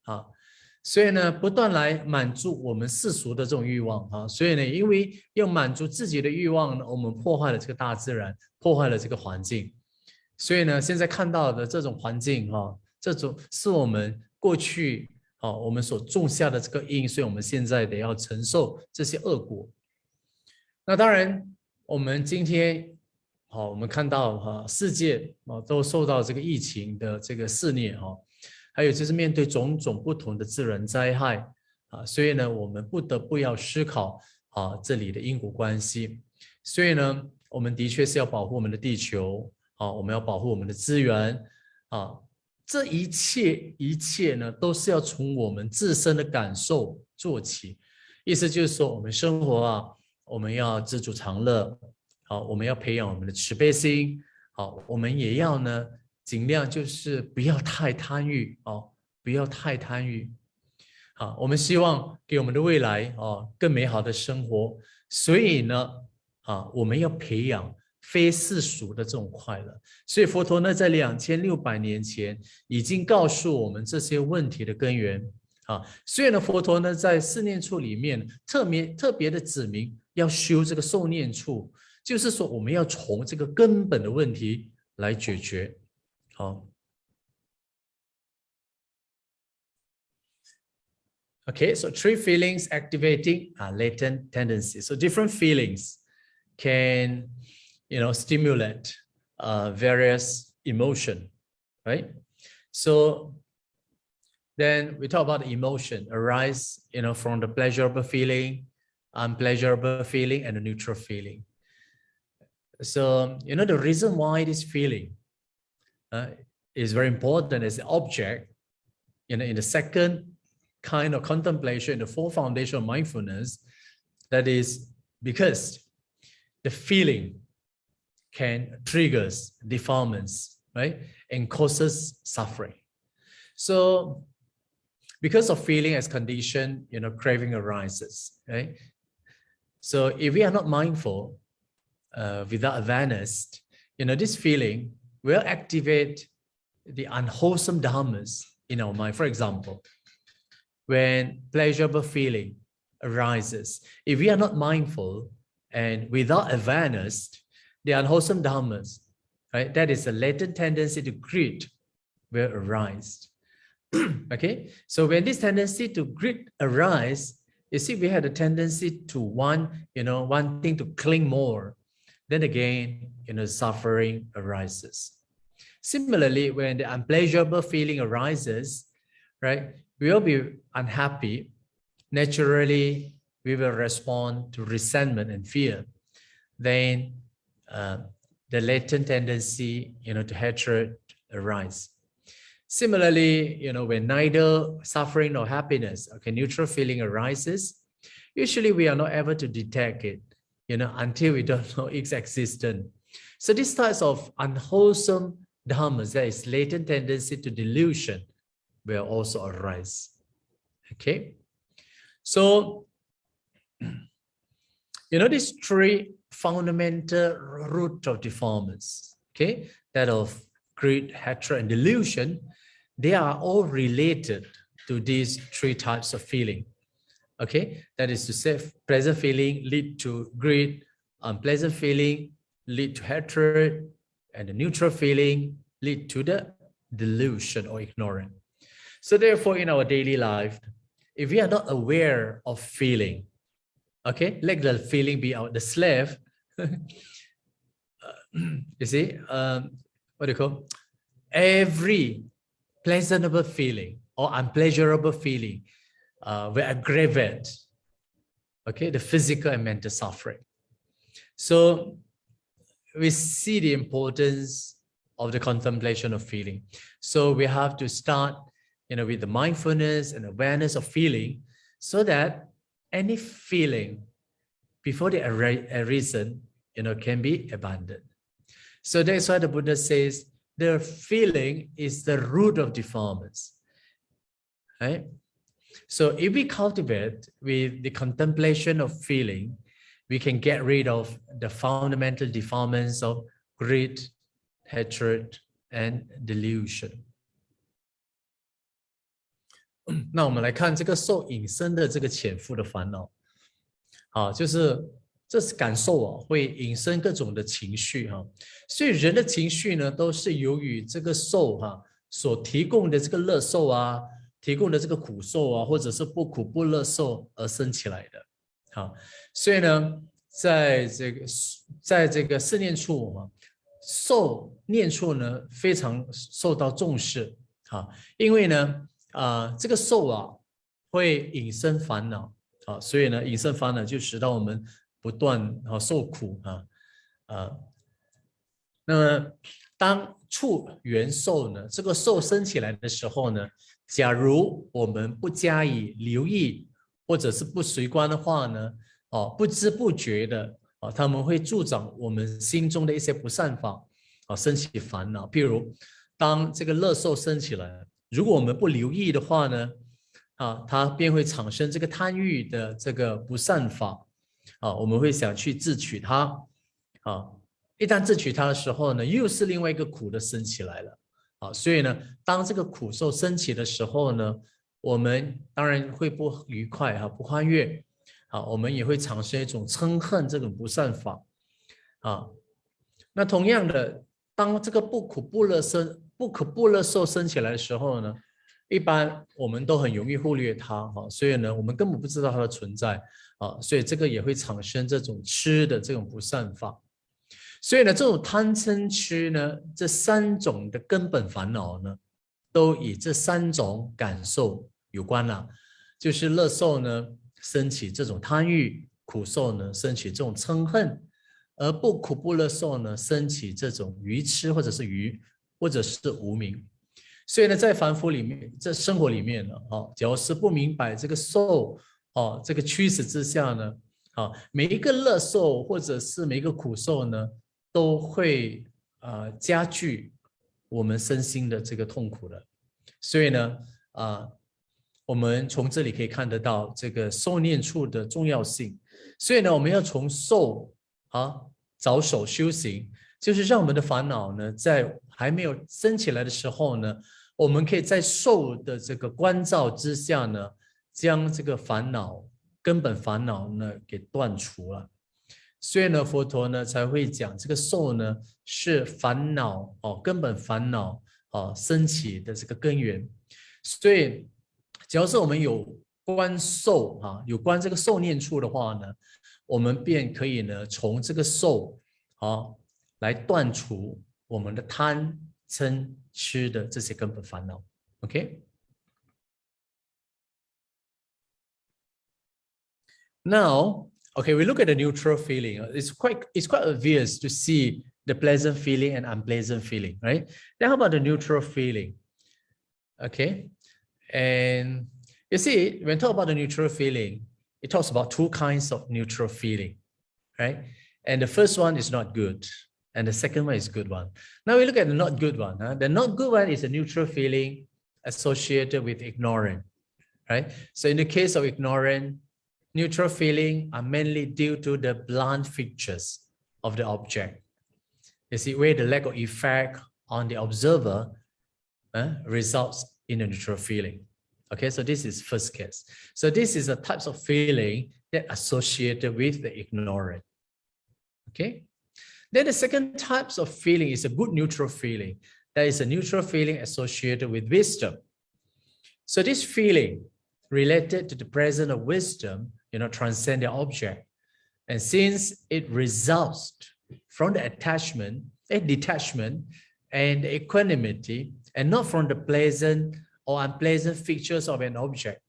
所以呢不断来满足我们世俗的这种欲望所以呢因为要满足自己的欲望呢，我们破坏了这个大自然，破坏了这个环境。所以呢现在看到的这种环境这种是我们过去我们所种下的这个因，所以我们现在得要承受这些恶果。那当然我们今天我们看到世界都受到这个疫情的这个肆虐还有就是面对种种不同的自然灾害所以呢我们不得不要思考这里的因果关系。所以呢我们的确是要保护我们的地球我们要保护我们的资源这一切呢都是要从我们自身的感受做起。意思就是说我们生活我们要知足常乐，好，我们要培养我们的慈悲心，好，我们也要呢尽量就是不要太贪欲哦，不要太贪欲。好，我们希望给我们的未来哦更美好的生活，所以呢我们要培养非世俗的这种快乐。所以佛陀呢在2600年前已经告诉我们这些问题的根源所以呢佛陀呢在四念处里面特别的指明要修这个受念处，就是说我们要从这个根本的问题来解决。好。Okay, so 3 feelings activating latent tendencies. So different feelings can, stimulate various emotion, right? So then we talk about the emotion arise, from the pleasurable feeling, unpleasurable feeling, and a neutral feeling. So, the reason why this feeling is very important as the object, in the second kind of contemplation, the fourth foundation of mindfulness, that is because the feeling can triggers defilements, right, and causes suffering. So because of feeling as condition, craving arises, right? So if we are not mindful, without awareness, this feeling will activate the unwholesome dhammas in our mind. For example, when pleasurable feeling arises, if we are not mindful and without awareness, the unwholesome dhammas, right, that is a latent tendency to greed will arise. Okay, so when this tendency to greed arise, you see we have a tendency to wanting to cling more. Then again, suffering arises. Similarly, when the unpleasurable feeling arises, right, we will be unhappy. Naturally, we will respond to resentment and fear. Then the latent tendency, to hatred arise. Similarly, when neither suffering nor happiness, neutral feeling arises, usually we are not able to detect it, until we don't know its existence. So these types of unwholesome dhammas, that is latent tendency to delusion, will also arise. Okay, so these 3 fundamental root of defilements, okay, that of greed, hatred, and delusion, they are all related to these 3 types of feeling. Okay, that is to say, pleasant feeling lead to greed, unpleasant feeling lead to hatred, and the neutral feeling lead to the delusion or ignorance. So therefore, in our daily life, if we are not aware of feeling, okay, let the feeling be the slave. You see, what do you call? Every pleasurable feeling or unpleasurable feeling will aggravate, okay, the physical and mental suffering. So we see the importance of the contemplation of feeling. So we have to start, with the mindfulness and awareness of feeling, so that any feeling before the arisen, can be abandoned. So that's why the Buddha says the feeling is the root of defilements, right? So if we cultivate with the contemplation of feeling, we can get rid of the fundamental defilements of greed, hatred, and delusion. 那我们来看这个受引生的这个潜伏的烦恼，就是这是感受会引生各种的情绪所以人的情绪呢，都是由于这个受所提供的这个乐受提供的这个苦受或者是不苦不乐受而生起来的。所以呢，在这个四念处受念处呢非常受到重视因为呢这个受会引生烦恼所以呢引生烦恼就使到我们不断受苦那么当处缘受呢，这个受生起来的时候呢，假如我们不加以留意或者是不随观的话呢，不知不觉的他们会助长我们心中的一些不善法升起烦恼。譬如当这个乐受升起来，如果我们不留意的话呢它便会产生这个贪欲的这个不善法我们会想去自取它一旦自取它的时候呢，又是另外一个苦的升起来了所以呢，当这个苦受升起的时候呢，我们当然会不愉快不欢悦我们也会产生一种嗔恨这种不善法那同样的，当这个不可不乐受升起来的时候呢，一般我们都很容易忽略它所以呢，我们根本不知道它的存在所以这个也会产生这种痴的这种不善法。所以呢，这种贪嗔痴呢，这三种的根本烦恼呢，都与这三种感受有关了。就是乐受呢，升起这种贪欲；苦受呢，升起这种嗔恨；而不苦不乐受呢，升起这种愚痴或者是愚，或者是无明。所以呢，在凡夫里面，在生活里面呢，假如是不明白这个受这个趋势之下呢，每一个乐受或者是每一个苦受呢，都会加剧我们身心的这个痛苦的。所以呢我们从这里可以看得到这个受念处的重要性。所以呢，我们要从受着手修行，就是让我们的烦恼呢，在还没有升起来的时候呢，我们可以在受的这个关照之下呢，将这个烦恼根本烦恼呢给断除了。所以呢，佛陀呢才会讲这个受呢是烦恼根本烦恼升起的这个根源。所以假如是我们有关受有关这个受念处的话呢，我们便可以呢从这个受来断除我们的贪嗔痴的这些根本烦恼。 OK， Now okay, we look at the neutral feeling. It's quite obvious to see the pleasant feeling and unpleasant feeling, right? Then how about the neutral feeling? Okay, and you see, when talk about the neutral feeling, it talks about two kinds of neutral feeling, right? And the first one is not good, and the second one is good one. Now we look at the not good one. The not good one is a neutral feeling associated with ignorance, right? So in the case of ignorance, neutral feeling are mainly due to the blunt features of the object. You see, where the lack of effect on the observer results in a neutral feeling. Okay, so this is first case. So this is the types of feeling that associated with the ignorant. Okay, then the second types of feeling is a good neutral feeling. That is a neutral feeling associated with wisdom. So this feeling related to the presence of wisdom, transcend the object. And since it results from the attachment and detachment and equanimity, and not from the pleasant or unpleasant features of an object.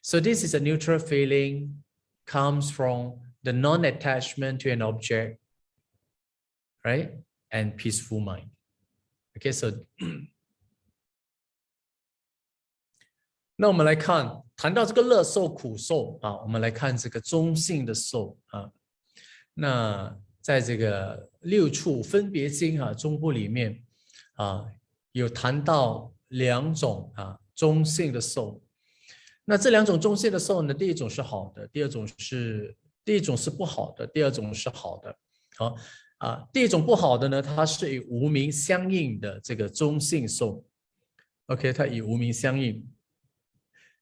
So this is a neutral feeling, comes from the non-attachment to an object, right? And peaceful mind. Okay, so 那我们来看，谈到这个乐受苦受我们来看这个中性的受那在这个六处分别经中部里面有谈到两种中性的受。那这两种中性的受呢，第一种是好的，第一种是不好的，第二种是好的。第一种不好的呢，它是与无明相应的这个中性受。OK， 它与无明相应。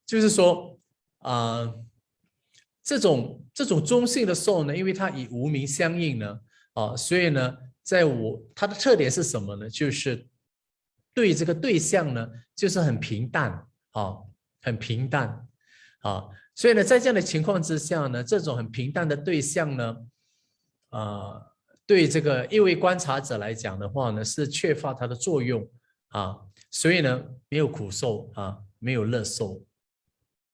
就是说这种中性的受呢，因为它与无明相应呢所以呢它的特点是什么呢？就是对这个对象呢就是很平淡很平淡所以呢在这样的情况之下呢，这种很平淡的对象呢对这个一位观察者来讲的话呢，是缺乏它的作用所以呢没有苦受没有乐受。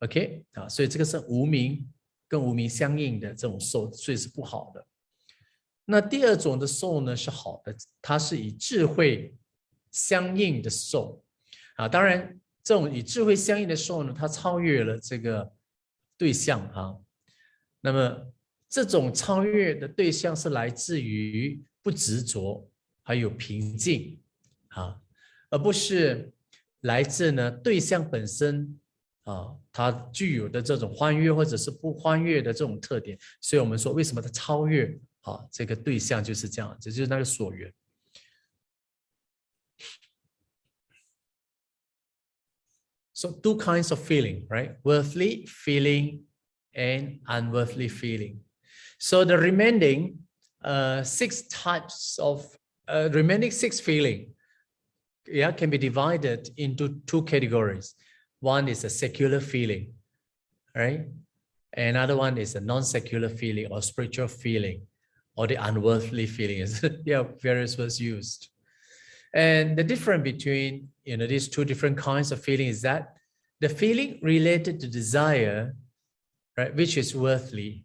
OK 所以这个是无明跟无明相应的这种受，所以是不好的。那第二种的受呢是好的，它是以智慧相应的受当然这种以智慧相应的受呢，它超越了这个对象那么这种超越的对象是来自于不执着，还有平静啊，而不是来自呢对象本身啊，它具有的这种欢悦或者是不欢悦的这种特点。所以我们说，为什么它超越啊？这个对象就是这样，这就是那个所缘。So two kinds of feeling, right? Worthily feeling and unworthily feeling. So the remaining six types of remaining six feeling, yeah, can be divided into two categories. One is a secular feeling, right? Another one is a non-secular feeling or spiritual feeling, or the unworthily feeling. Yeah, various words used. And the difference between these two different kinds of feeling is that the feeling related to desire, right, which is worthily,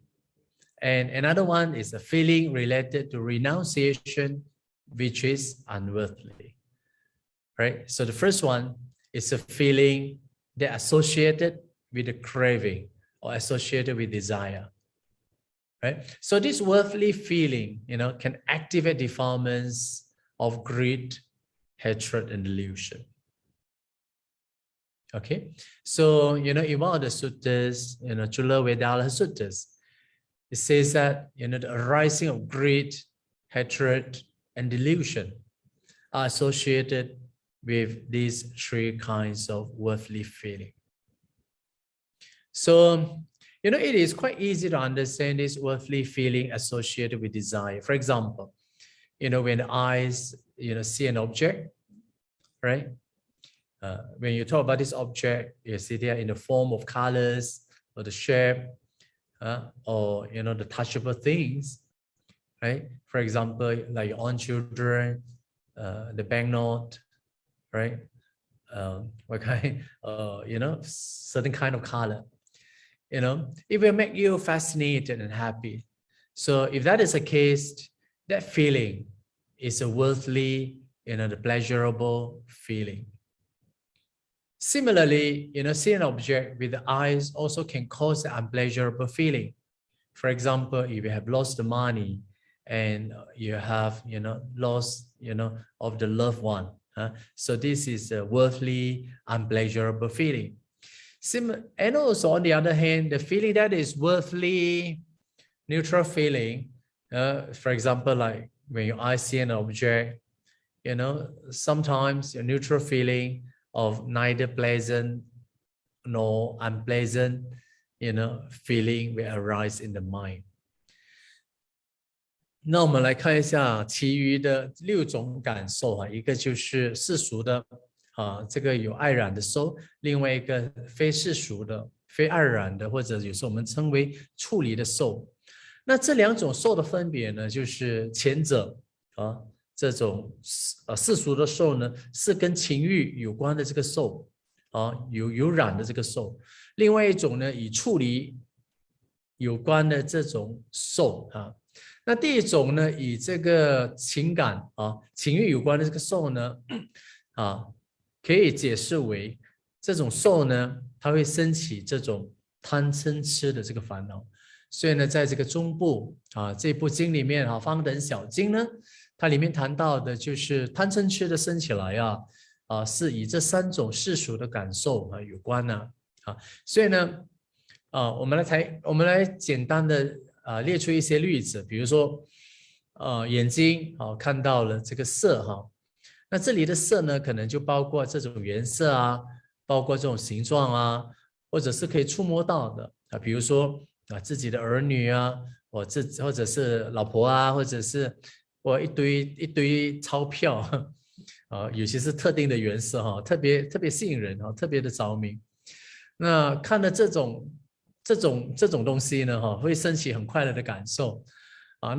and another one is a feeling related to renunciation, which is unworthily, right? So the first one is a feeling that associated with a craving or associated with desire, right? So this worthily feeling, can activate defilements of greed, hatred, and delusion. Okay, so in one of the suttas, 𝐃𝐔𝐑𝐔𝐓𝐇𔔔 suttas, it says that the arising of greed, hatred, and delusion are associated with these three kinds of worthily feeling. So it is quite easy to understand this worthily feeling associated with desire. For example, when the eyes see an object, right? When you talk about this object, you see there in the form of colors or the shape, or the touchable things, right? For example, like your own children, the banknote, right? What kind, certain kind of color, it will make you fascinated and happy. So if that is the case, that feeling is a worthily, the pleasurable feeling. Similarly, seeing an object with the eyes also can cause an unpleasurable feeling. For example, if you have lost the money and you have, loss, of the loved one. So this is a worthily, unpleasurable feeling. And also, on the other hand, the feeling that is worthily neutral feeling, for example, like when your eyes see an object, sometimes your neutral feeling of neither pleasant nor unpleasant, feeling will arise in the mind. 那我们来看一下其余的6种感受一个就是世俗的这个有爱染的受，另外一个非世俗的、非爱染的，或者有时候我们称为处离的受。那这2种受的分别呢，就是前者这种世俗的受呢，是跟情欲有关的这个受有染的这个受；另外一种呢，与处离有关的这种受那第一种呢，与这个情感情欲有关的这个受呢，可以解释为这种受呢，它会升起这种贪嗔痴的这个烦恼。所以呢，在这个中部这部经里面方等小经呢，它里面谈到的就是贪嗔痴的升起来是以这3种世俗的感受有关所以呢我们来简单的列出一些例子，比如说眼睛看到了这个色那这里的色呢，可能就包括这种颜色包括这种形状或者是可以触摸到的比如说自己的儿女或者是老婆或者是我一堆钞票有些是特定的颜色特别吸引人特别的着迷。那看了这种东西呢会升起很快乐的感受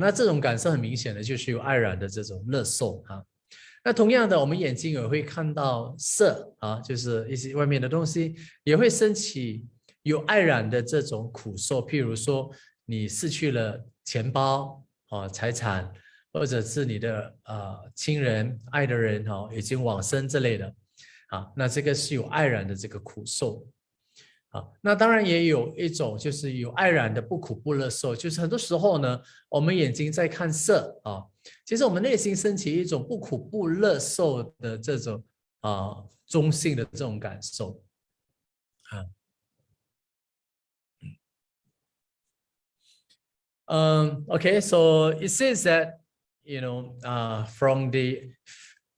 那这种感受很明显的就是有爱染的这种乐受那同样的，我们眼睛也会看到色就是一些外面的东西，也会升起有爱染的这种苦受。譬如说，你失去了钱包财产，或者是你的亲人、爱的人已经往生之类的那这个是有爱染的这个苦受那当然也有一种就是有爱染的不苦不乐受，就是很多时候呢，我们眼睛在看色其实我们内心升起一种不苦不乐受的这种中性的这种感受Okay, so it says that from the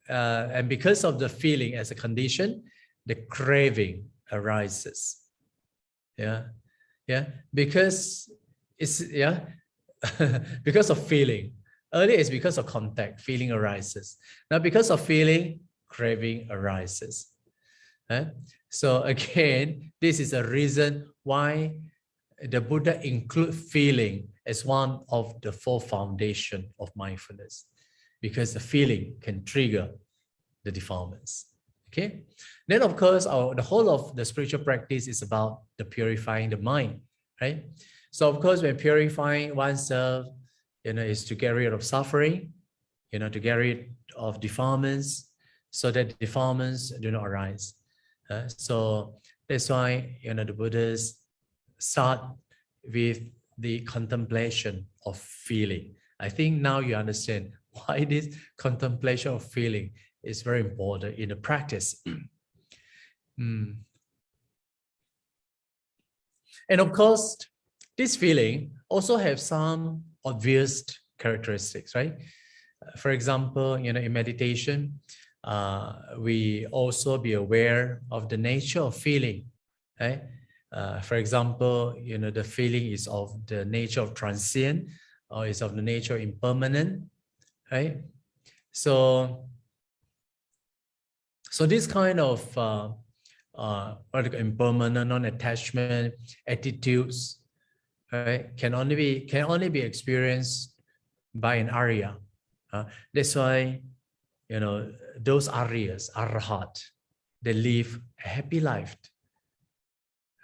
and because of the feeling as a condition, the craving arises. Because it's because of feeling. Earlier it's because of contact, feeling arises. Now because of feeling, craving arises. So again, this is a reason why the Buddha include feeling as one of the 4 foundations of mindfulness, because the feeling can trigger the defilements. Okay, then of course the whole of the spiritual practice is about the purifying the mind, right? So of course when purifying oneself, is to get rid of suffering, to get rid of defilements, so that defilements do not arise. So that's why the Buddhists start with the contemplation of feeling. I think now you understand why this contemplation of feeling is very important in the practice. And of course, this feeling also have some obvious characteristics, right? For example, in meditation, we also be aware of the nature of feeling, right? For example, the feeling is of the nature of transient or is of the nature of impermanent, right? So this kind of impermanent, non-attachment attitudes, right, can only be experienced by an Arya. That's why those Aryas, Arhat, they live a happy life,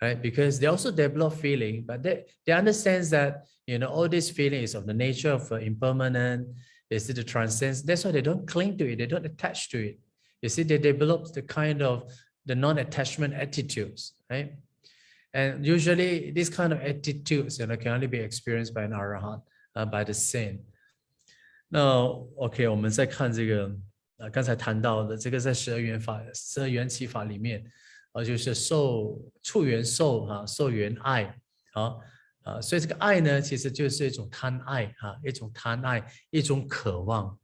right? Because they also develop feeling, but they understand that all this feeling is of the nature of impermanent. They see the transcends. That's why they don't cling to it. They don't attach to it. You see, they develop the kind of the non-attachment attitudes, right? And usually these kind of attitudes can only be experienced by an Arhat, by the saint. Now, okay, 我们再看这个刚才谈到的这个在12缘起法里面，就是触缘受受缘爱所以这个爱呢，其实就是一种贪爱一种贪爱，一种渴望。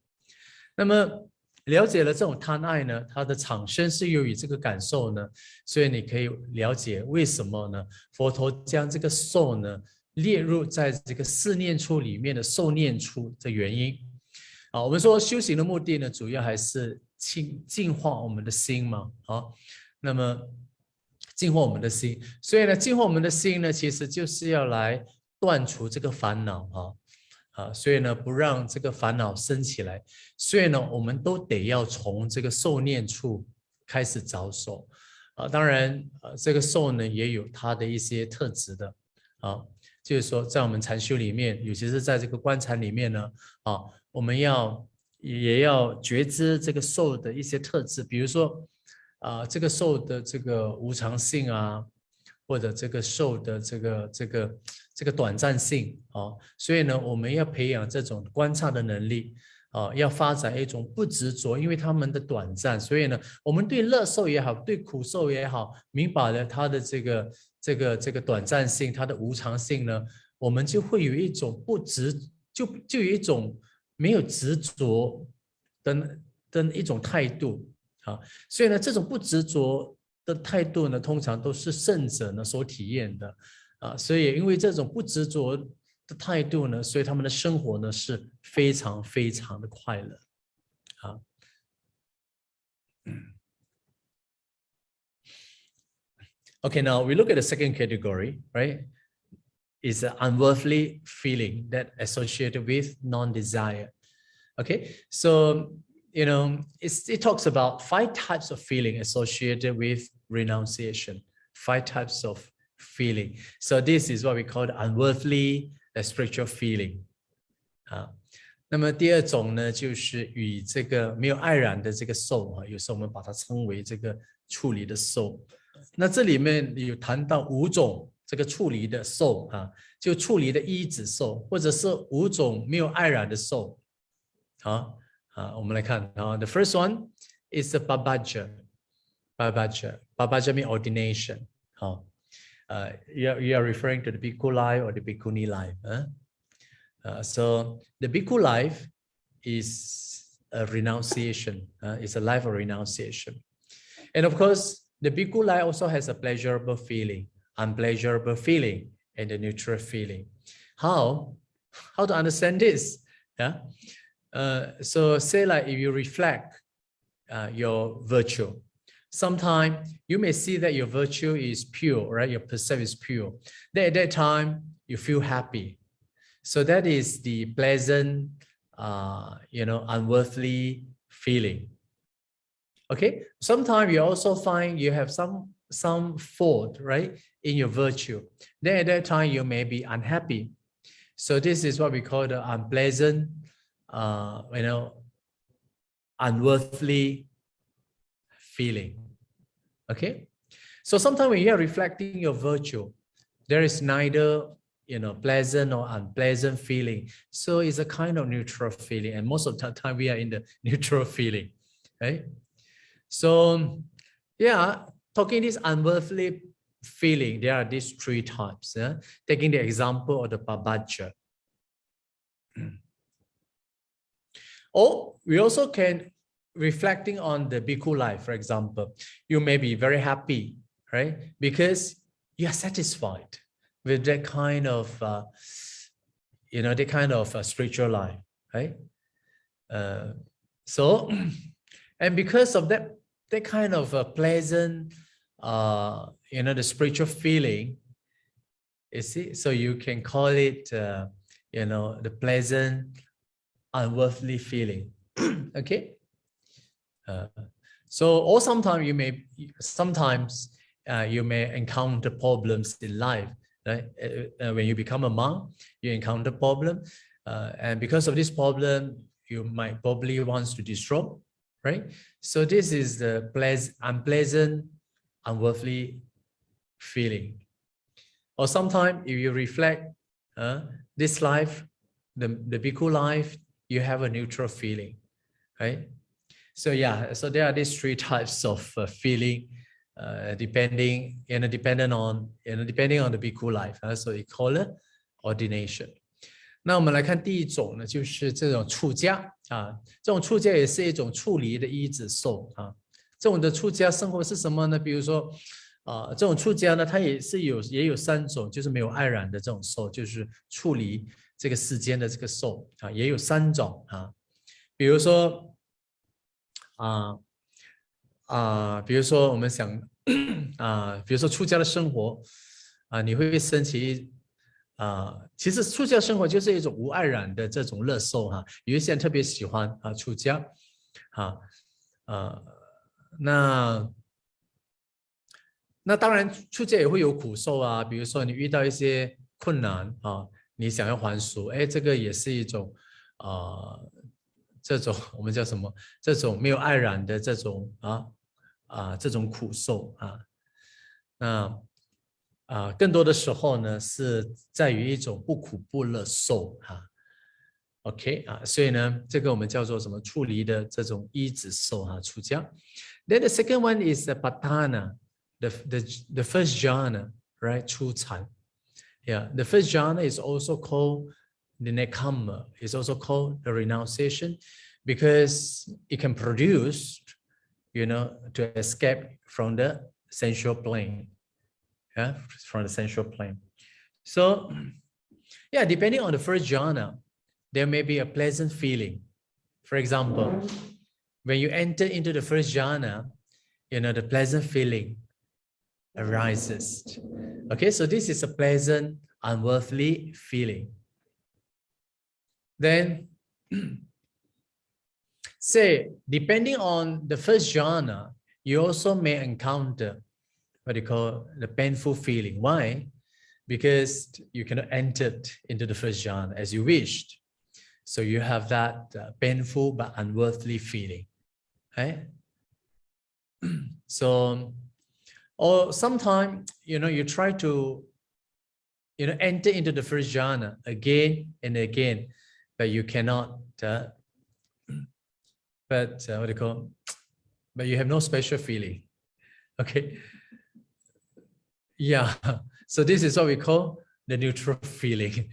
那么了解了这种贪爱呢，它的产生是由于这个感受呢，所以你可以了解为什么呢？佛陀将这个受呢列入在这个四念处里面的受念处的原因。我们说修行的目的呢，主要还是净化我们的心嘛。那么净化我们的心，所以呢，净化我们的心呢，其实就是要来断除这个烦恼所以呢，不让这个烦恼生起来。所以呢，我们都得要从这个受念处开始着手当然这个受呢也有它的一些特质的就是说在我们禅修里面，尤其是在这个观禅里面呢我们也要觉知这个受的一些特质，比如说这个受的这个无常性或者这个受的这个短暂性所以呢，我们要培养这种观察的能力要发展一种不执着，因为他们的短暂，所以呢，我们对乐受也好，对苦受也好，明白了它的这个短暂性，它的无常性呢，我们就会有一种不执，就有一种没有执着的一种态度所以呢，这种不执着的态度呢，通常都是圣者呢所体验的所以因为这种不执着的态度呢，所以他们的生活呢是非常非常的快乐Okay, now we look at the second category, right? It's an unworthily feeling that associated with non-desire. Okay, so it talks about 5 types of feeling associated with renunciation. 5 types of feeling. So this is what we call the unworthily spiritual feeling. 那么第二种呢，就是与这个没有爱染的这个受有时候我们把它称为这个处理的受那这里面有谈到5种这个处离的受啊，就处离的依止受，或者是5种没有爱染的受。好啊，我们来看啊 ，the first one is the 𝐷𝐷𝐻𝐵 means ordination. 好，you are referring to the bhikkhu life or the bhikkhuni life. So the bhikkhu life is a renunciation. It's a life of renunciation, and of course, the bhikkhu life also has a pleasurable feeling, unpleasurable feeling, and a neutral feeling. How to understand this? Yeah. So say like if you reflect your virtue, sometimes you may see that your virtue is pure, right? Your perception is pure. Then at that time you feel happy. So that is the pleasant, unworldly feeling. Okay. Sometimes you also find you have some fault, right, in your virtue. Then at that time you may be unhappy. So this is what we call the unpleasant, unworldly feeling. Okay. So sometimes when you are reflecting your virtue, there is neither pleasant or unpleasant feeling. So it's a kind of neutral feeling, and most of the time we are in the neutral feeling, right? So yeah, talking this unworldly feeling, there are these 3 types. Taking the example of the 𝐷𝐷𝐻. Or we also can reflecting on the bhikkhu life. For example, you may be very happy, right? Because you are satisfied with that kind of, spiritual life, right? And because of that kind of pleasant, the spiritual feeling, you see, so you can call it, the pleasant, unworldly feeling. Okay. Or sometimes you may encounter problems in life, right? When you become a monk, you encounter problem, and because of this problem, you might probably wants to destroy, right? So this is the unpleasant, unworldly feeling. Or sometimes if you reflect this life, the bhikkhu life, you have a neutral feeling, right? So yeah, so there are these 3 types of feeling, depending on the bhikkhu life. So we call it ordination. 那我们来看第一种呢，就是这种出家啊，这种出家也是一种处离的依止受啊。这种的出家生活是什么呢？比如说这种出家呢，它也有3种，就是没有爱染的这种受，就是处离这个世间的这个受啊，也有3种啊。比如说比如说我们想比如说出家的生活你会升起其实出家生活就是一种无爱染的这种乐受哈，有一些人特别喜欢出家那当然出家也会有苦受啊，比如说你遇到一些困难你想要还俗，这个也是一种这种我们叫什么？这种没有爱染的这种这种苦受那更多的时候呢是在于一种不苦不乐受OK 所以呢这个我们叫做什么处离的这种依止受出家。Then the second one is the patthana, the first jhana, right? 初禅 Yeah, the first jhana is also called the nekkhamma, is also called the renunciation, because it can produce, to escape from the sensual plane. Yeah, from the sensual plane. So, yeah, depending on the first jhana, there may be a pleasant feeling. For example, when you enter into the first jhana, the pleasant feeling arises. Okay, so this is a pleasant, unworldly feeling. Then, say, depending on the first jhana, you also may encounter what you call the painful feeling. Why? Because you cannot enter into the first jhana as you wished. So you have that painful but unworldly feeling. Right? So, Or sometimes, you try to, enter into the first jhana again and again, but you cannot, but you have no special feeling. Okay. Yeah. So this is what we call the neutral feeling.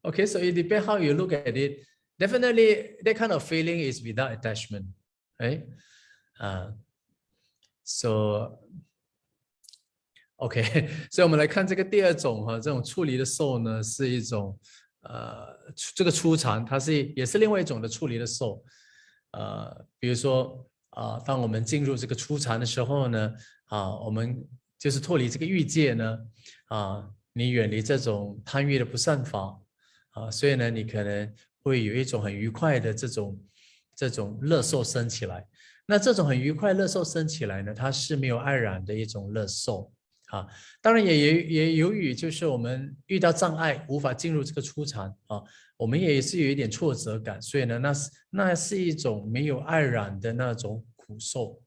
Okay. So it depends how you look at it. Definitely that kind of feeling is without attachment, right? So OK， 所以我们来看这个第二种这种处离的受呢，是一种这个初禅，它也是另外一种的处离的受。比如说当我们进入这个初禅的时候呢，我们就是脱离这个欲界呢，你远离这种贪欲的不善法，所以呢，你可能会有一种很愉快的这种乐受生起来。那这种很愉快乐受生起来呢，它是没有爱染的一种乐受。当然也由于就是我们遇到障碍无法进入这个初禅我们也是有一点挫折感，所以呢那是一种没有爱染的那种苦受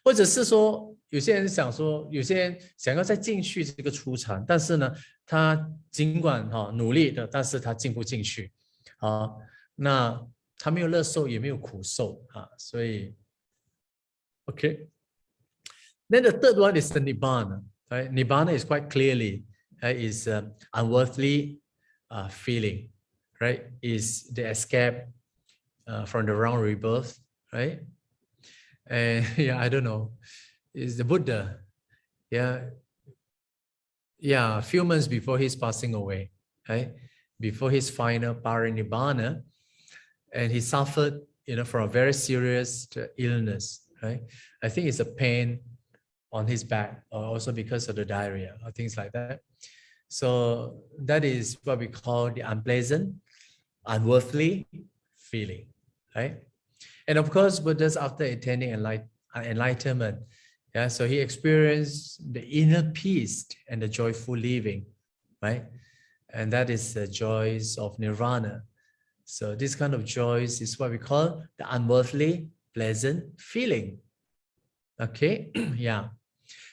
或者是说有些人想说，有些人想要再进去这个初禅，但是呢他尽管努力的，但是他进不进去那他没有乐受也没有苦受所以 OK。Then the third one is the Nibbana. Right? Nibbana is quite clearly is unworldly feeling, right? Is the escape from the wrong rebirth, right? And yeah, I don't know. Is the Buddha, yeah, a few months before he's passing away, right? Before his final parinibbana, and he suffered, from a very serious illness, right? I think it's a pain on his back, or also because of the diarrhea or things like that. So that is what we call the unpleasant, unworldly feeling, right? And of course, Buddha's after attaining enlightenment, so he experienced the inner peace and the joyful living, right? And that is the joys of nirvana. So this kind of joys is what we call the unworldly pleasant feeling. Okay, yeah.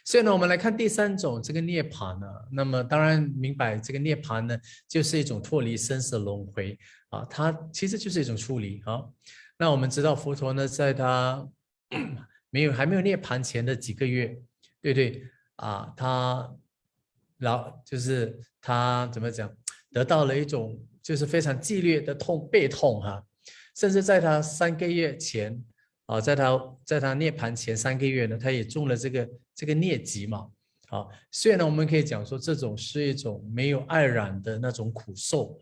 所以呢，我们来看第三种这个涅槃呢。那么当然明白这个涅槃呢，就是一种脱离生死轮回它其实就是一种出离那我们知道佛陀呢，在他还没有涅槃前的几个月，对对就是他怎么讲，得到了一种就是非常激烈的背痛甚至在他3个月前在他涅槃前3个月呢，他也中了这个瘧疾嘛所以呢，我们可以讲说这种是一种没有爱染的那种苦受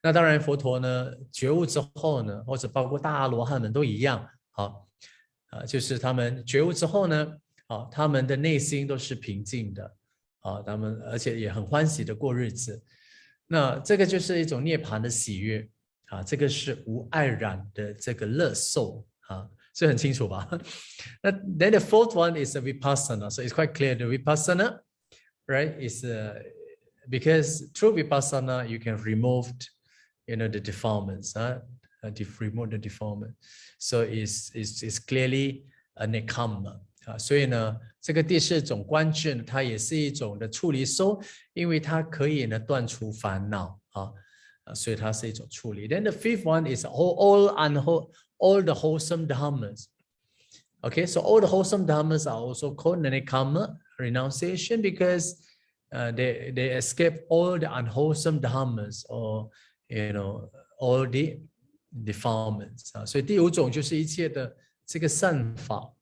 那当然佛陀呢觉悟之后呢，或者包括大阿罗汉们都一样就是他们觉悟之后呢他们的内心都是平静的他们而且也很欢喜的过日子。那这个就是一种涅槃的喜悦这个是无爱染的这个乐受所以很清楚吧？那 then the fourth one is a vipassana. So it's quite clear the vipassana, right? Is because through vipassana you can remove, the defilements, remove the defilement. So it's clearly a nekkhamma. 所以呢，这个第四种观正，它也是一种的处离收，因为它可以呢断除烦恼所以它是一种处理。Then the fifth one is all the wholesome dhammas. Okay, so all the wholesome dhammas are also called nekkhamma, renunciation, because they escape all the unwholesome dhammas or all the defilements. 所以第五种就是一切的这个善法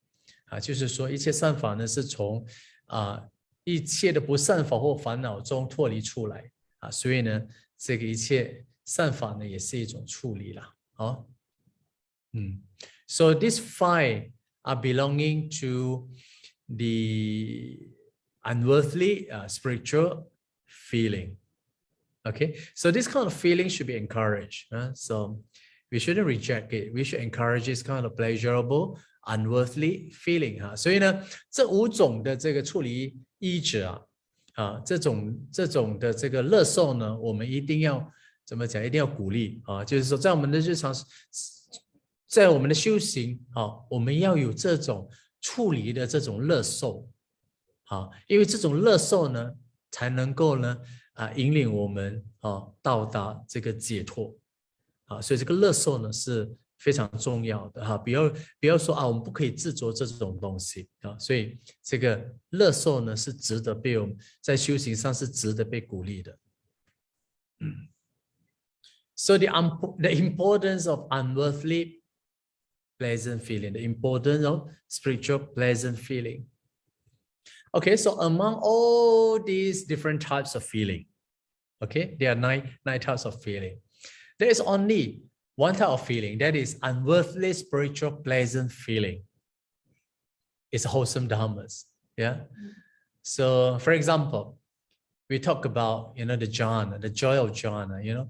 就是说一切善法呢是从一切的不善法或烦恼中脱离出来所以呢这个一切善法呢也是一种处理啦So these 5 are belonging to the unworldly spiritual feeling. Okay, so this kind of feeling should be encouraged. So we shouldn't reject it. We should encourage this kind of pleasurable, unworldly feeling. 所以呢，这5种的这个处理依止这种的这个乐受呢，我们一定要怎么讲？一定要鼓励就是说，在我们的日常，在我们的修行我们要有这种处离的这种乐受，好，因为这种乐受呢，才能够呢引领我们到达这个解脱，所以这个乐受呢是非常重要的不要说我们不可以执着这种东西所以这个乐受呢是值得被我们在修行上是值得被鼓励的。So the importance of unworldly pleasant feeling, the importance of spiritual pleasant feeling. Okay, so among all these different types of feeling, okay, there are nine types of feeling. There is only one type of feeling, that is unworldly spiritual pleasant feeling. It's wholesome dhammas. Yeah. So, for example, we talk about the jhana, the joy of jhana.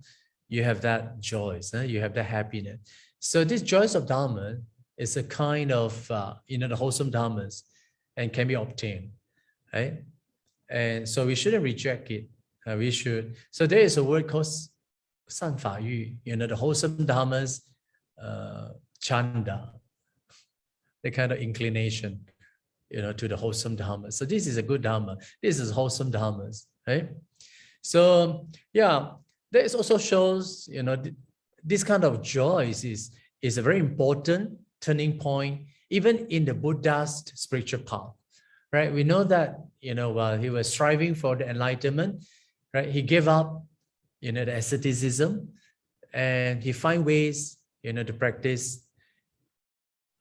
You have that joy, you have that happiness. So this joys of dhamma is a kind of the wholesome dhammas and can be obtained, right? And so we shouldn't reject it. We should. So there is a word called san fa yu, the wholesome dhammas, chanda, the kind of inclination, to the wholesome dhammas. So this is a good dhamma. This is wholesome dhammas, right? So yeah, this also shows, this kind of joy is a very important turning point, even in the Buddha's spiritual path, right? We know that, while he was striving for the enlightenment, right, he gave up, the asceticism, and he find ways, to practice.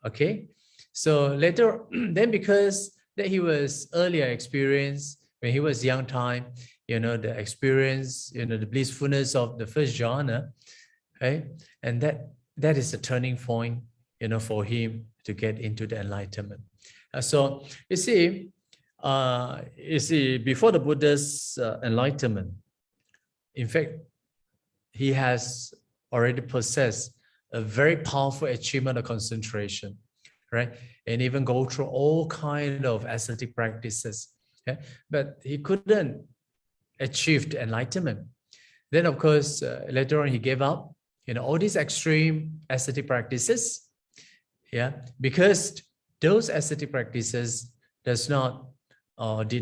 Okay, so later, then because that he was earlier experienced when he was young time, the experience, the blissfulness of the first jhana, right? And that is the turning point, for him to get into the enlightenment. So you see, before the Buddha's enlightenment, in fact, he has already possessed a very powerful achievement of concentration, right? And even go through all kind of ascetic practices, okay? But he couldn't achieve the enlightenment. Then, of course, later on he gave up, all these extreme ascetic practices, yeah, because those ascetic practices did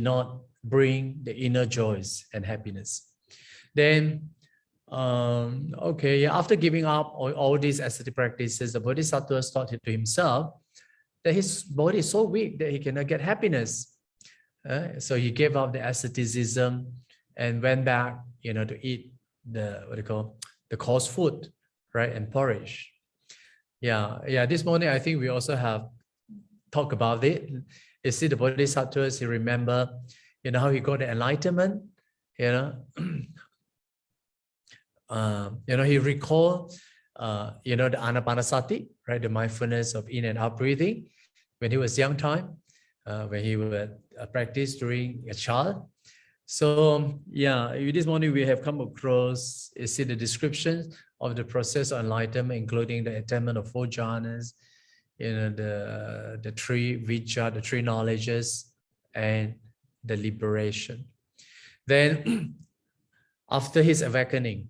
not bring the inner joys and happiness. Then, after giving up all these ascetic practices, the Bodhisattva thought to himself that his body is so weak that he cannot get happiness. So he gave up the asceticism and went back, to eat the coarse food, right, and porridge. Yeah. This morning I think we also have talked about it. You see, the Bodhisattvas, he remember, how he got the enlightenment. He recalled, the anapanasati, right, the mindfulness of in and out breathing, when he was young time, when he would practice during a child. So yeah, this morning we have come across, you see, the description of the process of enlightenment, including the attainment of 4 jhanas, the 3 vijja, the 3 knowledges, and the liberation. Then after his awakening,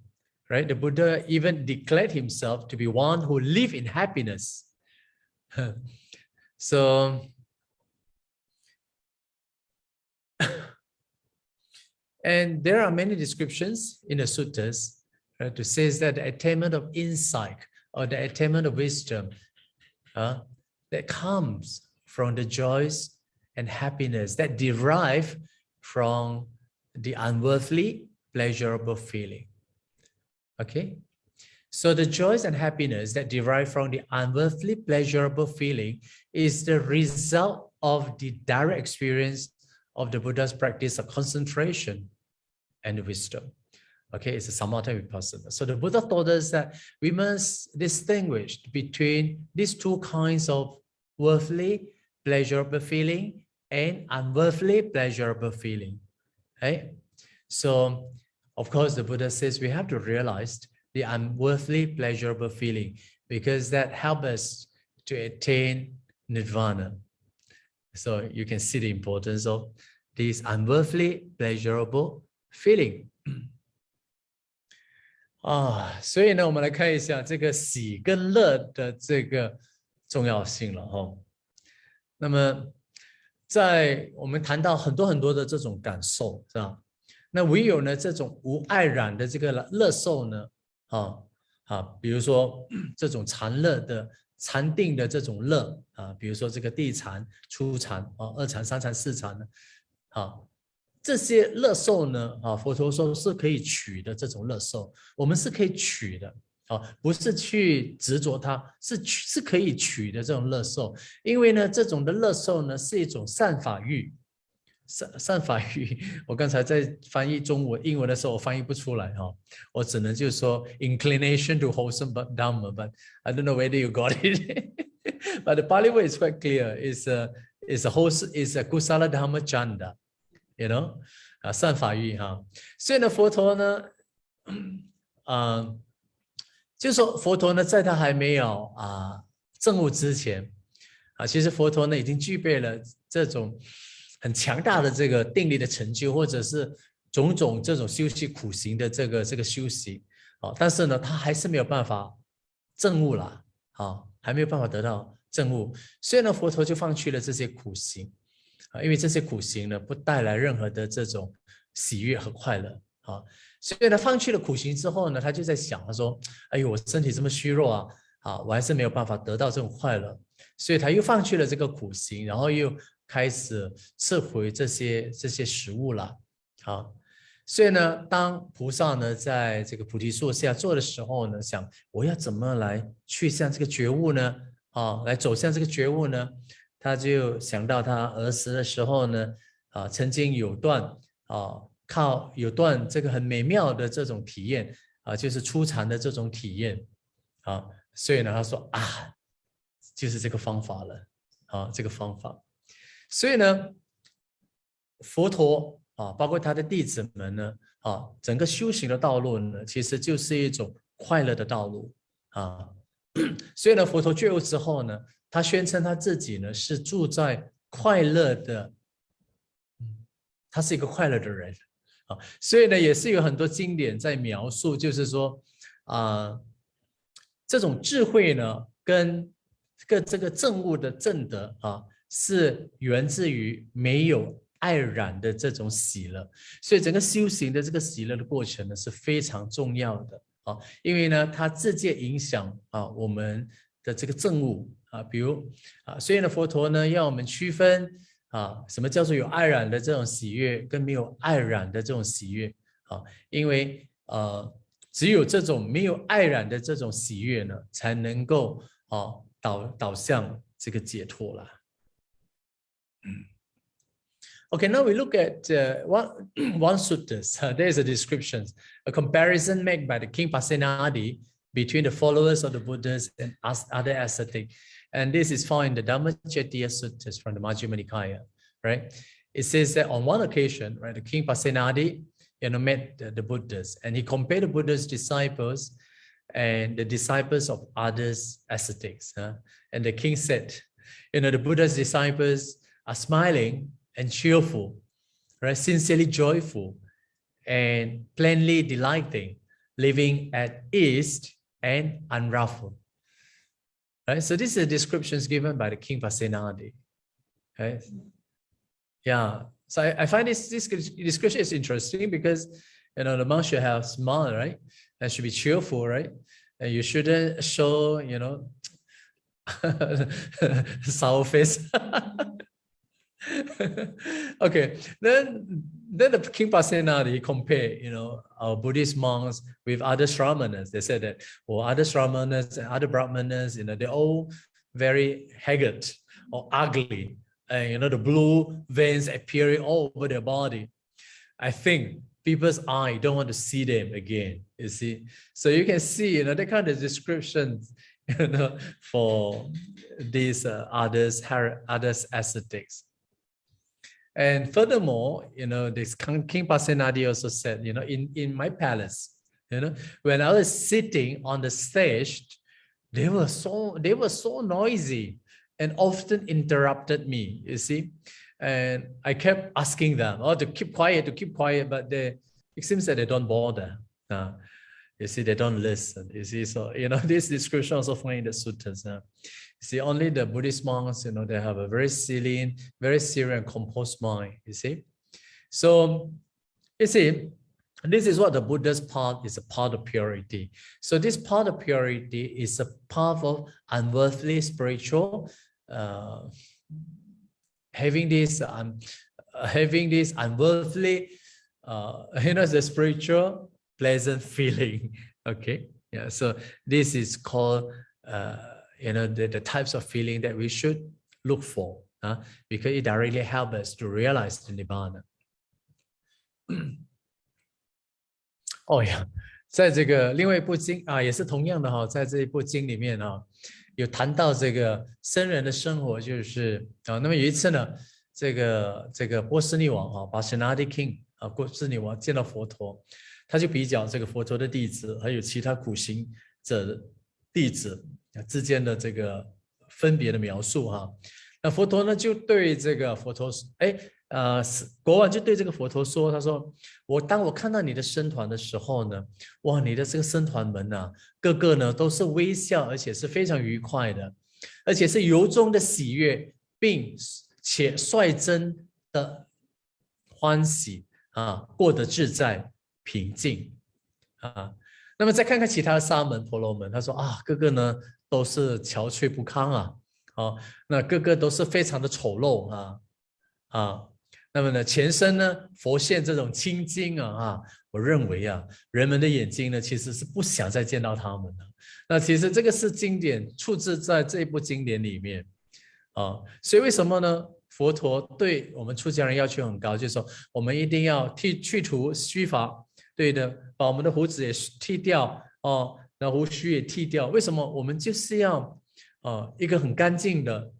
right, the Buddha even declared himself to be one who live in happiness. So and there are many descriptions in the suttas, right, to say that the attainment of insight or the attainment of wisdom that comes from the joys and happiness that derive from the unworldly pleasurable feeling. Okay, so the joys and happiness that derive from the unworldly pleasurable feeling is the result of the direct experience of the Buddha's practice of concentration and wisdom. Okay, it's a samatha vipassana. So the Buddha taught us that we must distinguish between these 2 kinds of worldly pleasurable feeling and unworldly pleasurable feeling. Right? So, of course, the Buddha says we have to realize the unworldly pleasurable feeling because that helps us to attain nirvana. So you can see the importance of this unworldly pleasurable feeling. 所以呢，我们来看一下这个喜跟乐的这个重要性了那么在我们谈到很多的这种感受，是吧？那唯有呢这种无碍染的这个乐受呢，比如说这种禅乐的禅定的这种乐比如说这个地禅、初禅二禅、三禅、四禅呢，这些乐受呢，佛陀说是可以取的这种乐受，我们是可以取的。不是去执着它，是可以取的这种乐受，因为呢，这种的乐受呢是一种善法欲，善法欲。我刚才在翻译英文的时候，我翻译不出来我只能就说 inclination to wholesome Dhamma, but I don't know whether you got it. But the Pali way is quite clear. Is a kusala Dhamma chanda, you know, 善法欲所以呢，佛陀呢，就是说佛陀呢，在他还没有证悟之前其实佛陀呢已经具备了这种很强大的这个定力的成就，或者是种种这种修习苦行的这个修习但是呢，他还是没有办法证悟了还没有办法得到证悟，所以呢，佛陀就放弃了这些苦行因为这些苦行呢不带来任何的这种喜悦和快乐所以呢，放弃了苦行之后呢，他就在想，他说：“哎呦，我身体这么虚弱我还是没有办法得到这种快乐。”所以他又放弃了这个苦行，然后又开始吃回这些食物了所以呢，当菩萨呢在这个菩提树下坐的时候呢，想我要怎么来去向这个觉悟呢？来走向这个觉悟呢？他就想到他儿时的时候呢，曾经有段有段这个很美妙的这种体验就是初禅的这种体验所以呢他说就是这个方法了这个方法。所以呢，佛陀包括他的弟子们呢整个修行的道路呢，其实就是一种快乐的道路所以呢，佛陀觉悟之后呢，他宣称他自己呢是住在快乐的，他是一个快乐的人所以呢，也是有很多经典在描述，就是说这种智慧呢，跟这个证悟的证德是源自于没有爱染的这种喜乐，所以整个修行的这个喜乐的过程呢是非常重要的因为呢，它直接影响我们的这个证悟比如所以呢，佛陀呢要我们区分什么叫做有爱染的这种喜悦，跟没有爱染的这种喜悦因为只有这种没有爱染的这种喜悦呢，才能够导向这个解脱啦。Okay, now we look at one suttas. There's a description, a comparison made by the King Pasenadi between the followers of the Buddhas and other ascetics. And this is found in the Dhamma-Cettiya Suttas from the Majjhima Nikaya, right? It says that on one occasion, right, the King Pasenadi, met the Buddhas, and he compared the Buddha's disciples and the disciples of others ascetics. And the king said, the Buddha's disciples are smiling and cheerful, right? Sincerely joyful and plainly delighting, living at ease and unruffled. Right? So this is the descriptions given by the King Pasenadi. Right? Yeah. So I find this description is interesting because the monk should have smile, right? And should be cheerful, right? And you shouldn't show, sour face. Okay, then the King Pasenadi compared, our Buddhist monks with other Shramanas. They said that, other Shramanas and other Brahmanas, they're all very haggard or ugly, and the blue veins appearing all over their body. I think people's eye don't want to see them again. You see, so you can see, that kind of descriptions, for these others ascetics. And furthermore, this King Pasenadi also said, in my palace, when I was sitting on the stage, they were so noisy and often interrupted me, you see. And I kept asking them, to keep quiet, but it seems that they don't bother. You see, they don't listen. You see, so this description also found in the suttas. You see, only the Buddhist monks, they have a very serene, very serious and composed mind. You see, so you see, this is what the Buddha's path is, a path of purity. So this path of purity is a path of unworldly spiritual, having this unworldly, the spiritual pleasant feeling. Okay, yeah. So this is called, the types of feeling that we should look for, because it directly helps us to realize the Nibbana. 哦呀，在这个另外一部经啊，也是同样的哈，在这一部经里面啊，有谈到这个僧人的生活，就是啊，那么有一次呢，这个波斯匿王啊，把 Shanadi King 啊，波斯匿王见到佛陀，他就比较这个佛陀的弟子还有其他苦行者的弟子之间的这个分别的描述哈。那佛陀呢就对这个佛陀国王就对这个佛陀说，他说当我看到你的僧团的时候呢，哇，你的这个僧团们啊，个个呢都是微笑，而且是非常愉快的，而且是由衷的喜悦，并且率真的欢喜啊，过得自在平静啊。那么再看看其他的沙门婆罗门，他说啊，个个呢都是憔悴不堪啊，那个个都是非常的丑陋啊。那么呢，前身呢，佛现这种清净我认为人们的眼睛呢，其实是不想再见到他们的。那其实这个是经典出自在这一部经典里面所以为什么呢？佛陀对我们出家人要求很高，就是说我们一定要去除须发，对的，把我们的胡子也剃掉那胡须也剃掉。为什么？我们就是要一个很干净的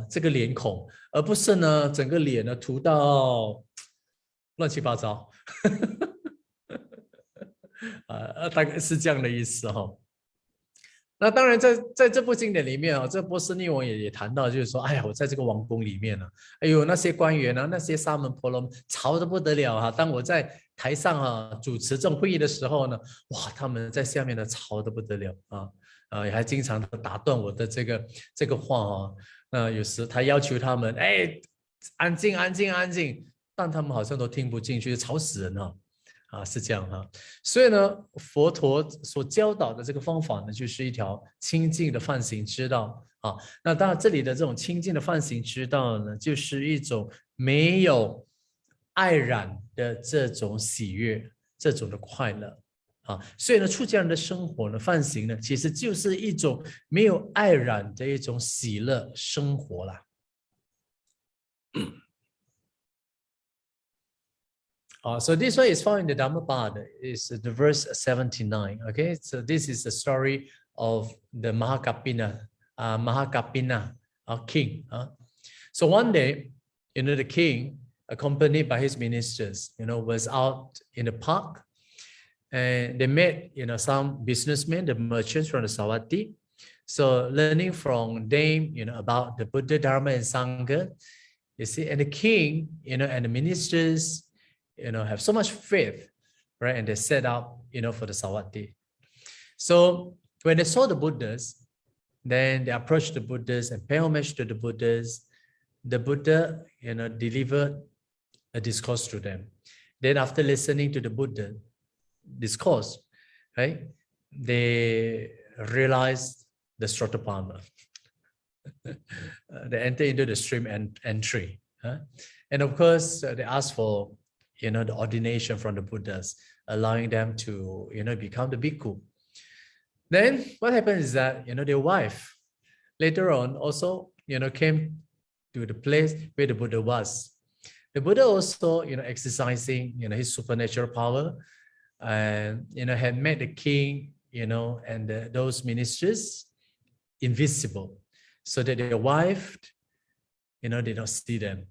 这个脸孔，而不是呢整个脸呢涂到乱七八糟大概是这样的意思那当然在这部经典里面这波斯匿王也谈到，就是说，哎呀，我在这个王宫里面呢，哎呦，那些官员那些沙门婆罗门吵得不得了当我在台上主持这种会议的时候呢，哇，他们在下面呢吵得不得了也还经常打断我的这个话那有时他要求他们，哎，安静安静安静，但他们好像都听不进去，吵死人是这样所以呢，佛陀所教导的这个方法呢，就是一条清净的梵行之道那当然，这里的这种清净的梵行之道呢，就是一种没有爱染的这种喜悦，这种的快乐所以呢，出家人的生活呢，梵行呢，其实就是一种没有爱染的一种喜乐生活啦。So this one is found in the Dhammapada, is the verse 79. Okay, so this is the story of the Mahakappina king. So one day, the king, accompanied by his ministers, was out in the park, and they met, some businessmen, the merchants from the Savatthi. So learning from them, about the Buddha, Dharma, and Sangha, you see, and the king, and the ministers, have so much faith, right? And they set out, for the Savatthi. So when they saw the Buddhas, then they approached the Buddhas and pay homage to the Buddhas. The Buddha, delivered a discourse to them. Then after listening to the Buddha discourse, right, they realized the Sotapanna. They enter into the stream entry. And of course, they asked for, the ordination from the Buddhas, allowing them to, become the bhikkhu. Then what happens is that, their wife later on also, came to the place where the Buddha was. The Buddha also, exercising, his supernatural power, and, had made the king, and those ministers invisible, so that their wife, did not see them.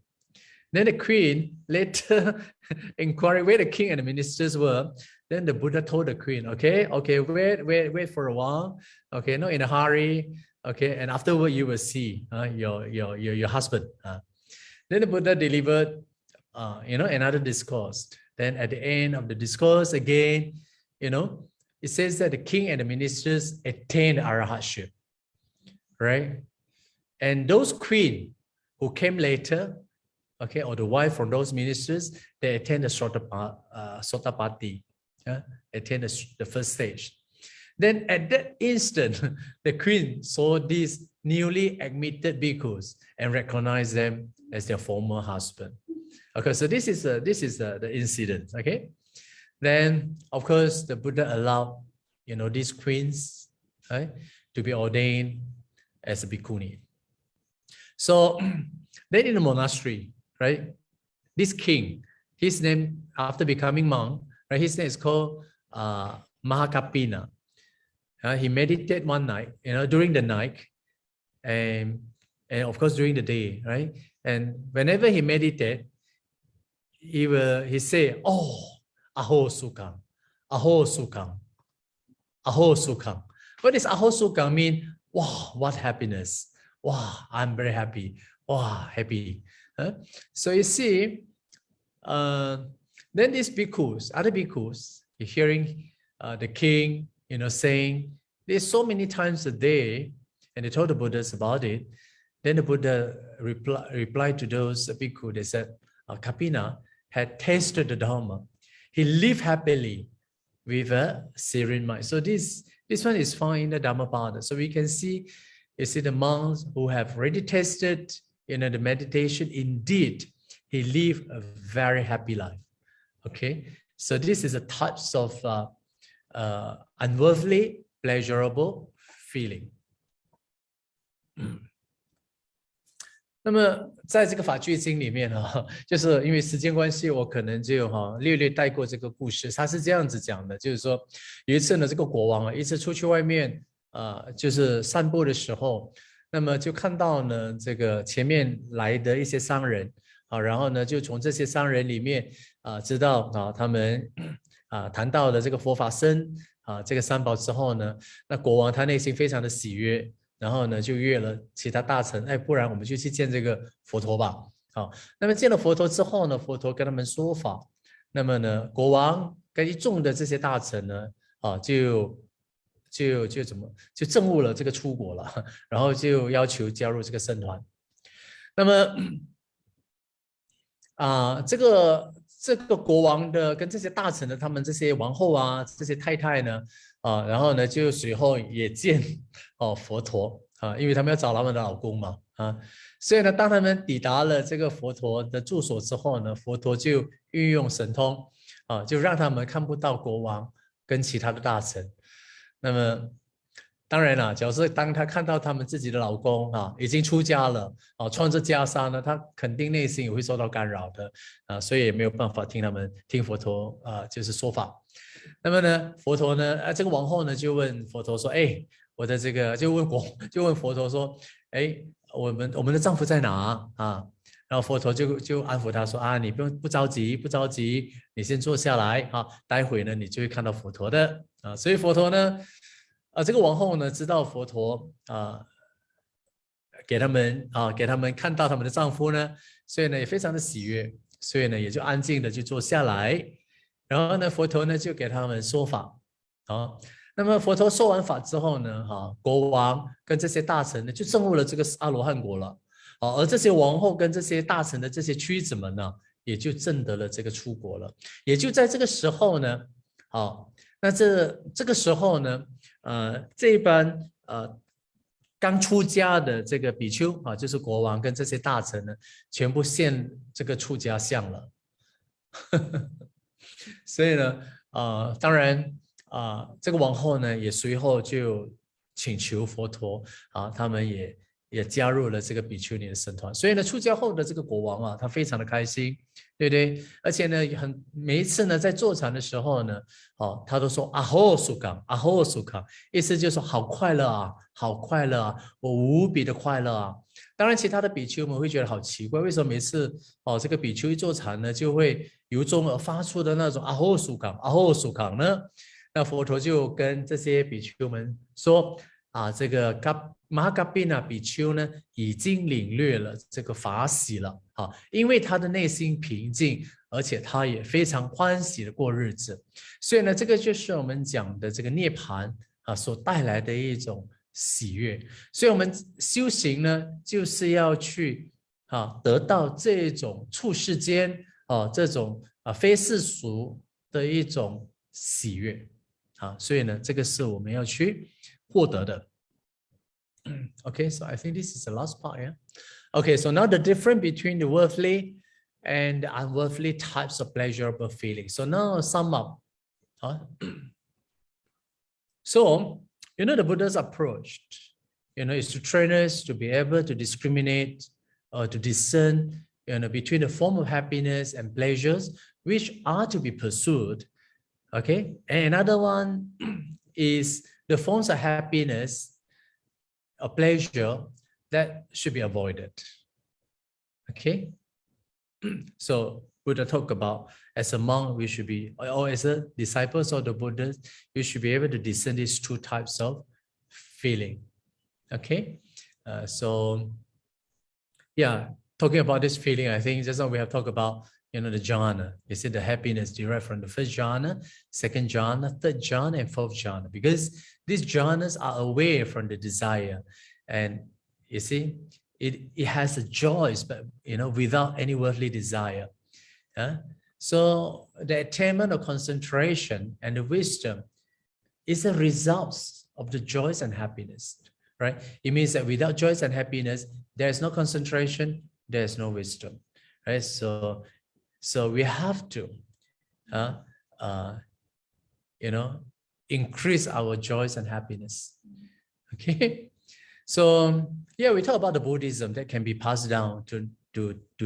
Then the queen later inquired where the king and the ministers were. Then the Buddha told the queen, okay, wait for a while. Okay, not in a hurry. Okay, and afterward you will see your husband. Then the Buddha delivered, another discourse. Then at the end of the discourse again, it says that the king and the ministers attained arahatship, right? And those queen who came later, okay, or the wife from those ministers, they attained the Sotapatti, attained the first stage. Then at that instant, the queen saw these newly admitted bhikkhus and recognized them as their former husband. Okay, so this is the incident. Okay, then of course the Buddha allowed, you know, these queens, right, to be ordained as a bhikkhuni. So then in the monastery, right, this king, his name after becoming monk, right, his name is called Mahakapina. He meditated one night, you know, during the night, and of course during the day, right? And whenever he meditated, he say, "Oh, aho sukham, aho sukham, aho sukham." What does aho sukham mean? Wow, what happiness! Wow, I'm very happy. Wow, happy. So you see, then these bhikkhus, other bhikkhus, hearing the king, you know, saying this so many times a day, and they told the Buddhas about it. Then the Buddha replied to those bhikkhus. They said, Kapina had tasted the Dhamma. He lived happily with a serene mind. So this one is found in the Dhammapada. So we can see, you see the monks who have already tasted, you know, the meditation. Indeed, he lived a very happy life. Okay, so this is a touch of unworldly, pleasurable feeling. 那么在这个法句经里面就是因为时间关系，我可能就略略带过这个故事。他是这样子讲的，就是说有一次呢，这个国王一次出去外面就是散步的时候，那么就看到呢这个前面来的一些商人然后呢就从这些商人里面知道他们谈到了这个佛法僧这个三宝之后呢，那国王他内心非常的喜悦。然后呢，就约了其他大臣，不然我们就去见这个佛陀吧。那么见了佛陀之后呢，佛陀跟他们说法。那么呢，国王跟一众的这些大臣呢，就证悟了这个出国了，然后就要求加入这个僧团。那么这个国王的跟这些大臣的他们这些王后这些太太呢。然后呢，就随后也见佛陀因为他们要找他们的老公嘛所以呢，当他们抵达了这个佛陀的住所之后呢，佛陀就运用神通就让他们看不到国王跟其他的大臣。那么当然了，假如是当他看到他们自己的老公已经出家了穿着袈裟呢，他肯定内心也会受到干扰的所以也没有办法听佛陀就是说法。那么呢，佛陀呢，这个王后呢就问佛陀说：“我的这个就问佛陀说，我们的丈夫在哪然后佛陀就安抚他说：“你不着急，你先坐下来待会呢你就会看到佛陀的所以佛陀呢，这个王后呢知道佛陀给他们看到他们的丈夫呢，所以呢也非常的喜悦，所以呢也就安静的就坐下来。然后呢，佛陀呢就给他们说法那么佛陀说完法之后呢，国王跟这些大臣呢就证悟了这个阿罗汉果了而这些王后跟这些大臣的这些妻子们呢，也就证得了这个出国了。也就在这个时候呢，那这个时候呢，这一班刚出家的这个比丘就是国王跟这些大臣呢，全部现这个出家相了。所以呢，当然这个王后呢也随后就请求佛陀他们也加入了这个比丘尼的僧团。所以呢，出家后的这个国王他非常的开心，对不对？而且呢，每一次呢在坐禅的时候呢，他都说阿吼苏康，阿吼苏康，意思就是说好快乐好快乐我无比的快乐当然，其他的比丘们会觉得好奇怪，为什么每次这个比丘一坐禅呢，就会由衷而发出的那种阿吼苏康，阿吼苏康呢？那佛陀就跟这些比丘们说，这个Mahakapina 比丘呢，已经领略了这个法喜了因为他的内心平静，而且他也非常欢喜的过日子，所以呢，这个就是我们讲的这个涅槃所带来的一种喜悦。所以我们修行呢，就是要去得到这种处世间这种非世俗的一种喜悦所以呢，这个是我们要去获得的。Okay, so I think this is the last part, yeah? Okay, so now the difference between the worldly and the unworldly types of pleasurable feelings. So now sum up. So, the Buddha's approach, is to train us to be able to discriminate or to discern, between the form of happiness and pleasures which are to be pursued. Okay, and another one is the forms of happiness or pleasure that should be avoided. Okay, so Buddha talked about as a monk we should be, or as a disciples of the Buddha, we should be able to discern these two types of feeling. Okay, so yeah, talking about this feeling, I think just now we have talked about the jhana. You see the happiness derived from the first jhana, second jhana, third jhana, and fourth jhana, because these jhanas are away from the desire, and you see it has a joy, but without any worldly desire. So the attainment of concentration and the wisdom is a result of the joys and happiness, right? It means that without joys and happiness, there is no concentration, there is no wisdom, right? So we have to, increase our joys and happiness. Okay, so yeah, we talk about the Buddhism that can be passed down to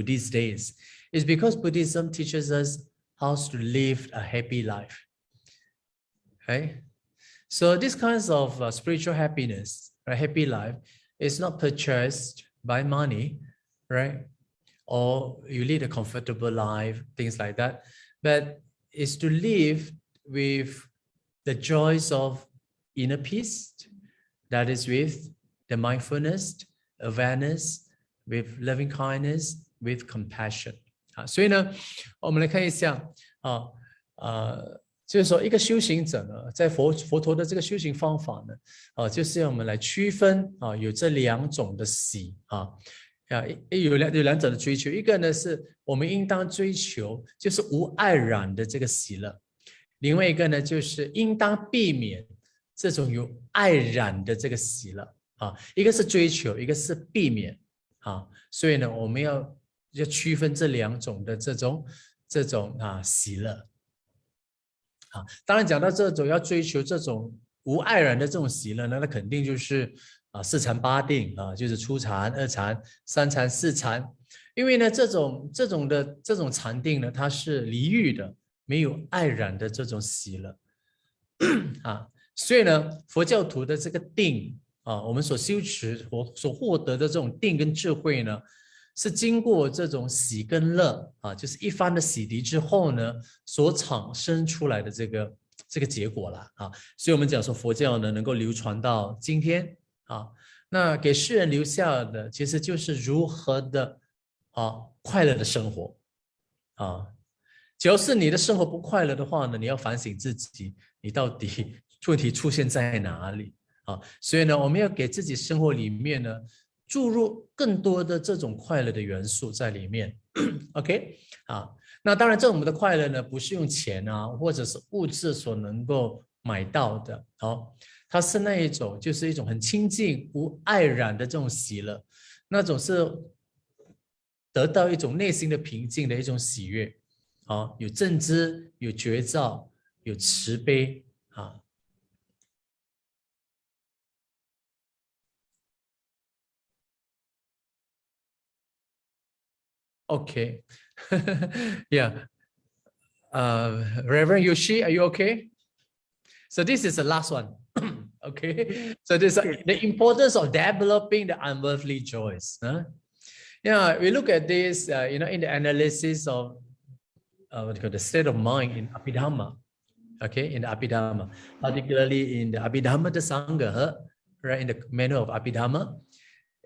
these days. It's because Buddhism teaches us how to live a happy life. Okay, so these kinds of spiritual happiness, right, happy life, is not purchased by money, right? Or you lead a comfortable life, things like that, but it's to live with the joys of inner peace, that is with the mindfulness, awareness, with loving kindness, with compassion. 所以呢，我们来看一下就是说一个修行者呢，在佛陀的这个修行方法呢，就是要我们来区分有这两种的喜有两种的追求，一个呢是我们应当追求就是无爱染的这个喜乐，另外一个呢就是应当避免这种有爱染的这个喜乐一个是追求，一个是避免所以呢我们要区分这两种的这种喜乐当然讲到这种要追求这种无爱染的这种喜乐呢，那肯定就是四禅八定就是初禅、二禅、三禅、四禅，因为呢这种禅定呢，它是离欲的，没有爱染的这种喜乐所以呢佛教徒的这个定我们所修持所获得的这种定跟智慧呢，是经过这种喜跟乐就是一番的洗涤之后呢，所产生出来的这个结果了所以我们讲说佛教呢能够流传到今天那给世人留下的其实就是如何的快乐的生活只要是你的生活不快乐的话呢，你要反省自己，你到底问题出现在哪里所以呢我们要给自己生活里面呢注入更多的这种快乐的元素在里面OK 那当然这种的快乐呢不是用钱或者是物质所能够买到的它是那一种就是一种很清净无爱染的这种喜乐，那种是得到一种内心的平静的一种喜悦有正知，有觉照，有慈悲Okay. Yeah. Reverend Yoshi, are you okay? So this is the last one. Okay. So this the importance of developing the unworldly joys. Yeah, we look at this, in the analysis of the state of mind in Abhidhamma. Okay, in the Abhidhamma, particularly in the Abhidhamma Sangha, right, in the manual of Abhidhamma,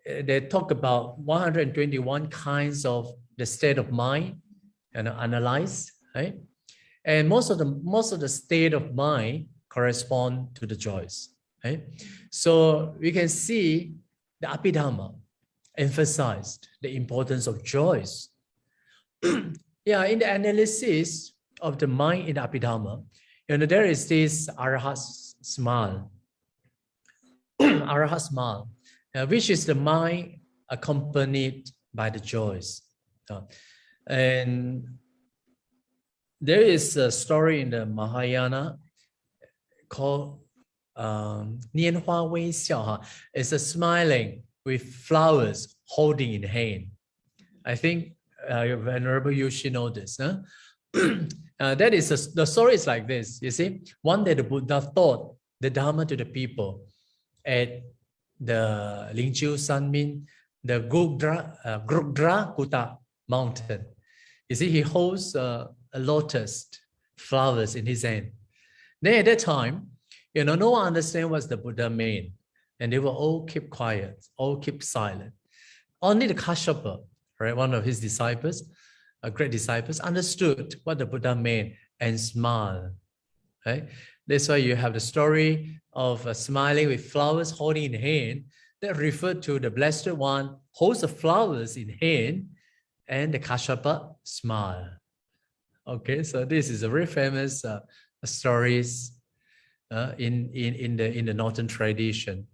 they talk about 121 kinds of the state of mind and analyze, right? And most of the state of mind correspond to the joys, right? So we can see the Abhidhamma emphasized the importance of joys. Yeah, in the analysis of the mind in the Abhidhamma, there is this Arahat smile, Arahat smile, which is the mind accompanied by the joys. And there is a story in the Mahayana called 𝐃𝐔𝐑𝐔𝐑𝐔𝐓𝐇� It's a smiling with flowers holding in hand. I think Venerable, you should know this. Huh? That is the story is like this. You see, one day the Buddha taught the Dhamma to the people at the Lingqiu Sanmin, the 𝐃𝐔𝐑𝐔𝐑𝐔 mountain. You see, he holds a lotus flowers in his hand. Then at that time, no one understand what the Buddha meant, and they will all keep quiet, all keep silent. Only the Kashyapa, right, one of his disciples, great disciples, understood what the Buddha meant and smiled. Right? That's why you have the story of smiling with flowers holding in hand that referred to the Blessed One holds the flowers in hand, and the Kashyapa smile. Okay, so this is a very famous stories in the Northern tradition.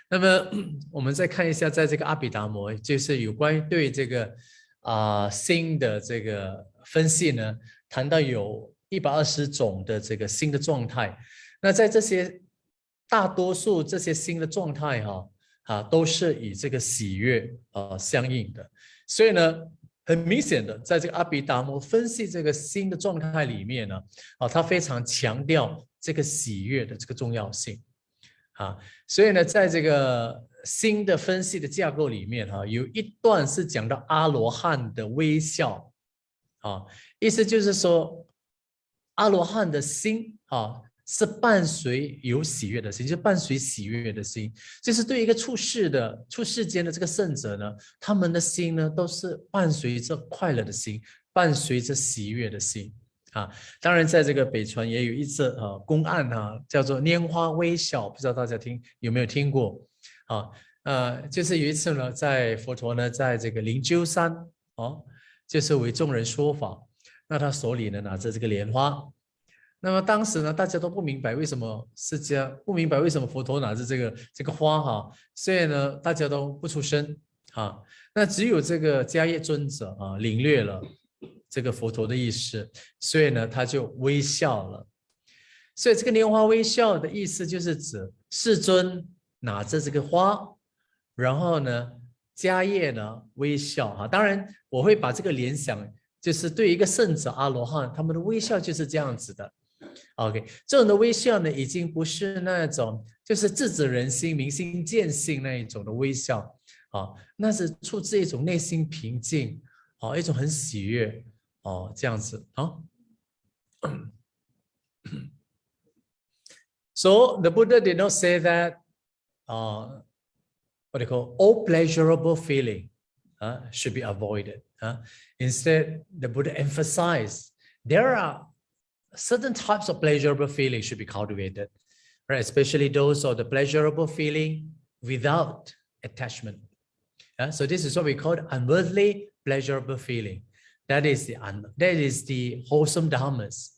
那么我们再看一下，在这个阿毗达摩，就是有关于对这个心的这个分析呢，谈到有120种的这个心的状态。那在这些大多数这些心的状态都是以这个喜悦相应的。所以呢，很明显的，在这个阿毗达摩分析这个心的状态里面呢，他非常强调这个喜悦的这个重要性。所以呢，在这个心的分析的架构里面有一段是讲到阿罗汉的微笑，意思就是说，阿罗汉的心是伴随有喜悦的心，就是伴随喜悦的心，就是对一个处世间的这个圣者呢，他们的心呢都是伴随着快乐的心，伴随着喜悦的心。当然，在这个北传也有一则公案叫做拈花微笑，不知道大家有没有听过？就是有一次呢，在佛陀呢在这个灵鹫山就是为众人说法，那他手里呢拿着这个莲花，那么当时呢大家都不明白为什么不明白为什么佛陀拿着这个花所以呢大家都不出声那只有这个迦叶尊者领略了这个佛陀的意思，所以呢他就微笑了。所以这个莲花微笑的意思就是指世尊拿着这个花，然后呢迦叶呢微笑当然我会把这个联想，就是对一个圣者阿罗汉，他们的微笑就是这样子的。OK， 这种的微笑呢，已经不是那种就是制止人心、明心见性那一种的微笑那是出自一种内心平静一种很喜悦这样子So the Buddha did not say that what they call all pleasurable feeling should be avoided. Instead, the Buddha emphasized there are certain types of pleasurable feeling should be cultivated, right? Especially those of the pleasurable feeling without attachment. So this is what we call unworldly pleasurable feeling. That is the wholesome dhammas.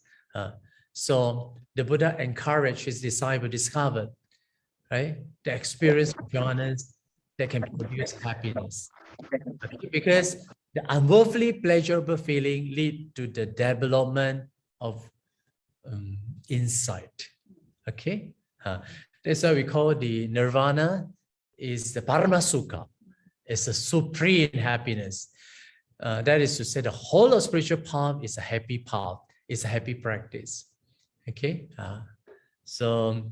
So the Buddha encouraged his disciple discover, right, the experience of jhanas that can produce happiness. Because the unworldly pleasurable feeling lead to the development of insight. Okay, that's why we call the nirvana is the paramasukha. It's a supreme happiness. That is to say, the whole of spiritual path is a happy path. It's a happy practice. Okay, so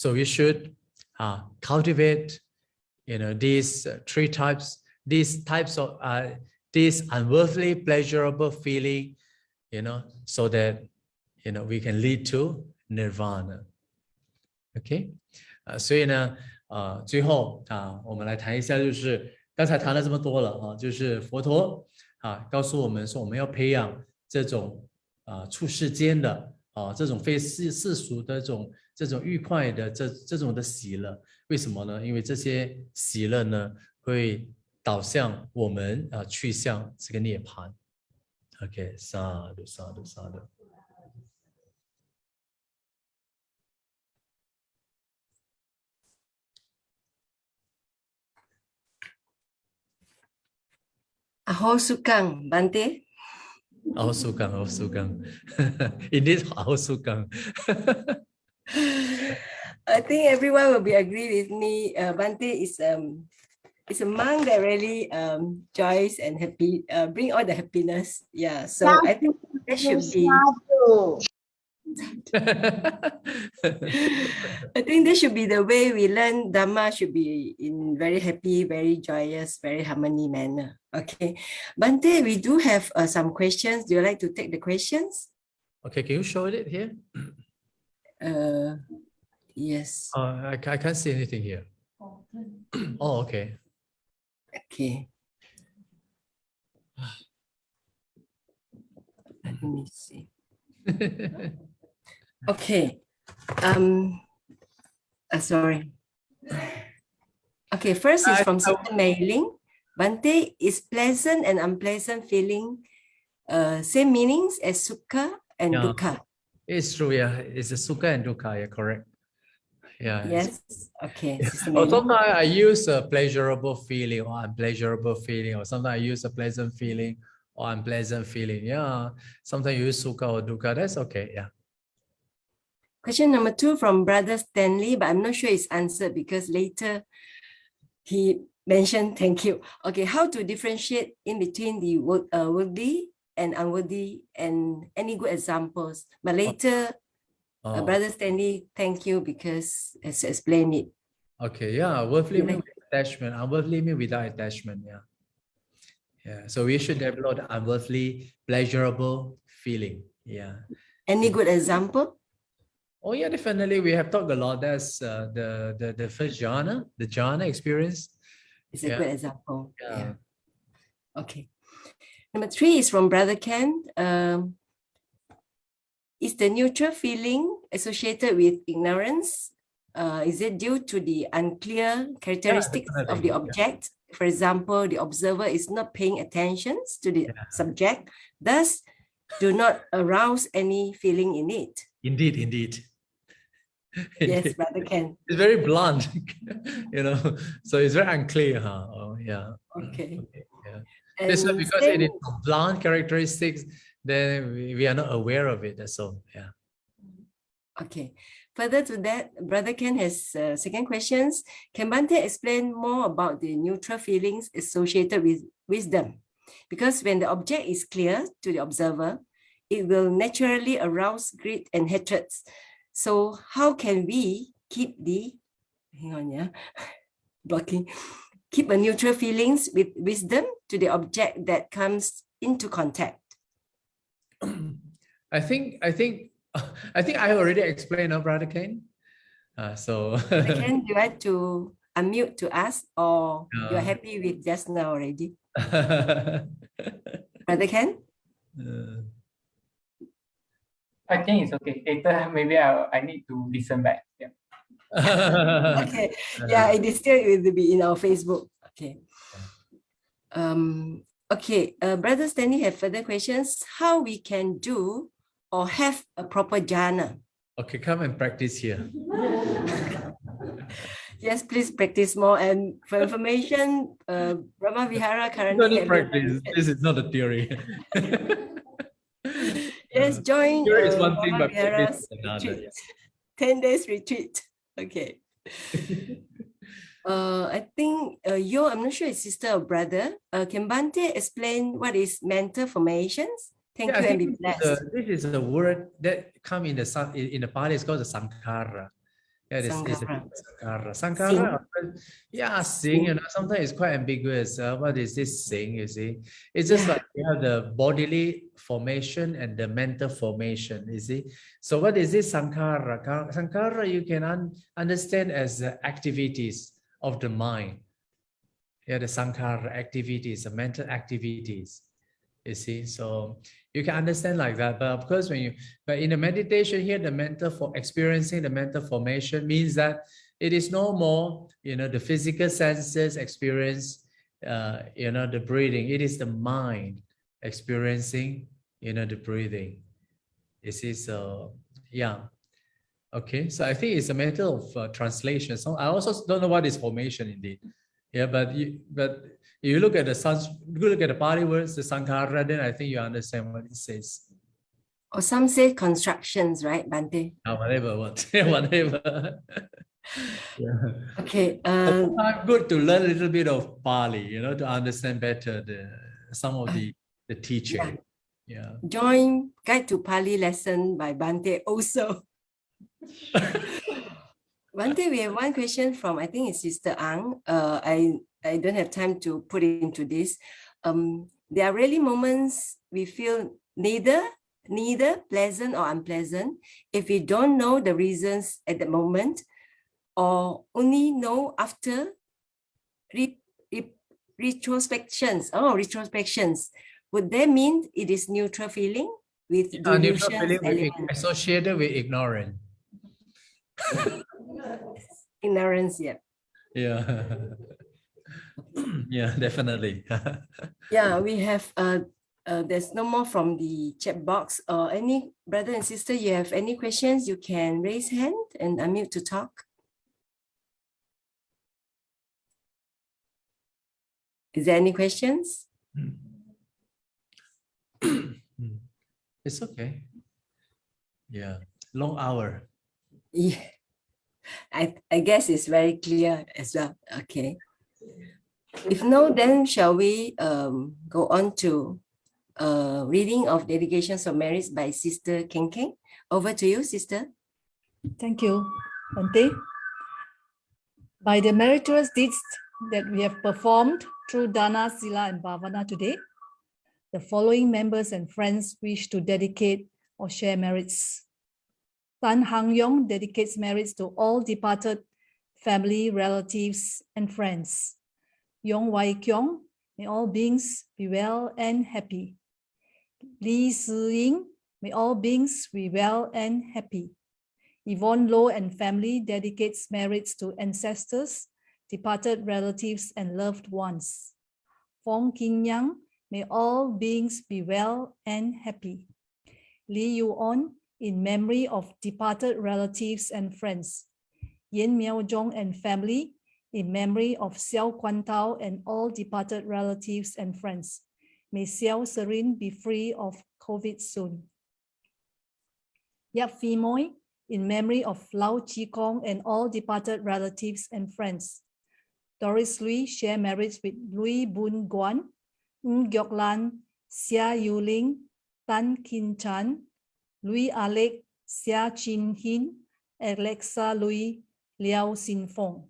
we should cultivate, these three types. These types of this unworldly pleasurable feeling, so that we can lead to nirvana. OK，所以呢，最后我们来谈一下，就是刚才谈了这么多了就是佛陀告诉我们说，我们要培养这种处世间的这种非世俗的这种愉快的这种的喜乐。为什么呢？因为这些喜乐呢，会导向我们去向这个涅槃。OK， 萨埵萨埵萨埵。Aho Sukang, Bante. Aho Sukang. Indeed, Aho Sukang. I think everyone will be agree with me. Bante is a monk that really joys and happy, bring all the happiness. Yeah, so I think that should be. I think this should be the way we learn Dhamma, should be in very happy, very joyous, very harmony manner. Okay, Bante, we do have some questions. Do you like to take the questions? Okay, can you show it here? Yes. I can't see anything here. Oh, okay. Okay. Let me see. Okay. Sorry. Okay, first is from Sister Mei-Ling. Bante, is pleasant and unpleasant feeling same meanings as sukha and dukkha? It's true, yeah. It's a sukha and dukkha, yeah, correct. Yeah. Yes. Okay. Sometimes I use a pleasurable feeling or unpleasurable feeling, or sometimes I use a pleasant feeling or unpleasant feeling. Yeah. Sometimes you use sukha or dukkha. That's okay. Yeah. Question number 2 from Brother Stanley, but I'm not sure it's answered because later he mentioned thank you. Okay, how to differentiate in between the worthy and unworthy, and any good examples? But later, Brother Stanley, thank you because has explained it. Okay, yeah, worthily mean with attachment, unworthily mean without attachment. Yeah. Yeah, so we should develop the unworthily pleasurable feeling. Yeah. Any good example? Oh yeah, definitely. We have talked a lot. That's the first jhana, the jhana experience. It's a good example. Yeah. Okay. Number 3 is from Brother Ken. Is the neutral feeling associated with ignorance? Is it due to the unclear characteristics of the object? For example, the observer is not paying attention to the subject, thus do not arouse any feeling in it. Indeed. Yes, Brother Ken. It's very blunt, so it's very unclear. Yeah. Okay. Yeah. It's not because it is blunt characteristics, then we are not aware of it. That's all. Yeah. Okay. Further to that, Brother Ken has second questions. Can Bante explain more about the neutral feelings associated with wisdom? Because when the object is clear to the observer, it will naturally arouse greed and hatred. So how can we keep keep a neutral feelings with wisdom to the object that comes into contact? I think I already explained, Brother Ken. Brother Ken, do you like to unmute to us, or you're happy with just now already? Brother Ken? I think it's okay. Later, maybe I need to listen back. Yeah. Okay. Yeah, it is still will be in our Facebook. Okay. Okay. Brother Stanley have further questions. How we can do or have a proper jhana? Okay, come and practice here. Yes, please practice more. And for information, Brahma Vihara currently practice. This is not a theory. Yes, join Theory is one thing, Brahma but Vihara's practice is another. retreat. 10 days retreat. Okay. I think I'm not sure it's sister or brother. Can Bante explain what is mental formations? Thank you and be blessed. This is a word that come in the Pali. It's called the sankhara. Yeah, this is Sankhara. Sankhara. Sankhara, yeah, sing, you know, sometimes it's quite ambiguous. What is this sing, you see? It's just Yeah. like you have the bodily formation and the mental formation, you see? So what is this Sankhara? Sankhara you can understand as the activities of the mind. Yeah, the Sankhara activities, the mental activities. You see, so you can understand like that. But of course, but in the meditation here, the mental for experiencing the mental formation means that it is no more, you know, the physical senses experience, you know, the breathing. It is the mind experiencing, you know, the breathing. You see, so yeah. Okay, so I think it's a matter of translation. So I also don't know what is formation indeed. Yeah, but you look at look at the Pali words, the Sankhara, then I think you understand what it says. Or some say constructions, right, Bante? Whatever, whatever. Yeah. Okay. Good to learn a little bit of Pali, you know, to understand better some of the teaching. Yeah. Join Guide to Pali lesson by Bante also. Bante, we have one question from, I think it's Sister Ang. I don't have time to put it into this. There are really moments we feel neither pleasant or unpleasant if we don't know the reasons at the moment, or only know after retrospections. Would that mean it is neutral feeling with Neutral delusions feeling associated with ignorance. Ignorance, yeah. Yeah. Yeah, definitely. Yeah, we have there's no more from the chat box. Any brother and sister, you have any questions, you can raise hand and unmute to talk. Is there any questions? It's okay. Yeah, long hour. Yeah, I guess it's very clear as well. Okay. If no, then shall we go on to reading of dedications of merits by Sister 𝐾𝐔𝐑𝐔𝐑𝐔. Over to you, Sister. Thank you, Bante. By the meritorious deeds that we have performed through Dana, Sila, and Bhavana today, the following members and friends wish to dedicate or share merits. Tan Hang Yong dedicates merits to all departed family, relatives, and friends. Yong Wai Kiong, may all beings be well and happy. Li Si Ying, may all beings be well and happy. Yvonne Low and family dedicates merits to ancestors, departed relatives, and loved ones. Fong King Yang, may all beings be well and happy. Li Yu On, in memory of departed relatives and friends. Yen Miao Zhong and family, in memory of 𝐶𝐷𝐷𝐷𝐷 and all departed relatives and friends. May 𝐶𝐷 be free of COVID soon. Yap Phi Moi, in memory of Lau Chi Kong and all departed relatives and friends. Doris Lui share merits with Lui Bun Guan, Ng Gyok Lan, Xia Yu Ling, Tan Kin Chan, Lui Alec, Xia Chin Hin, Alexa Lui, Liao Xin Fong.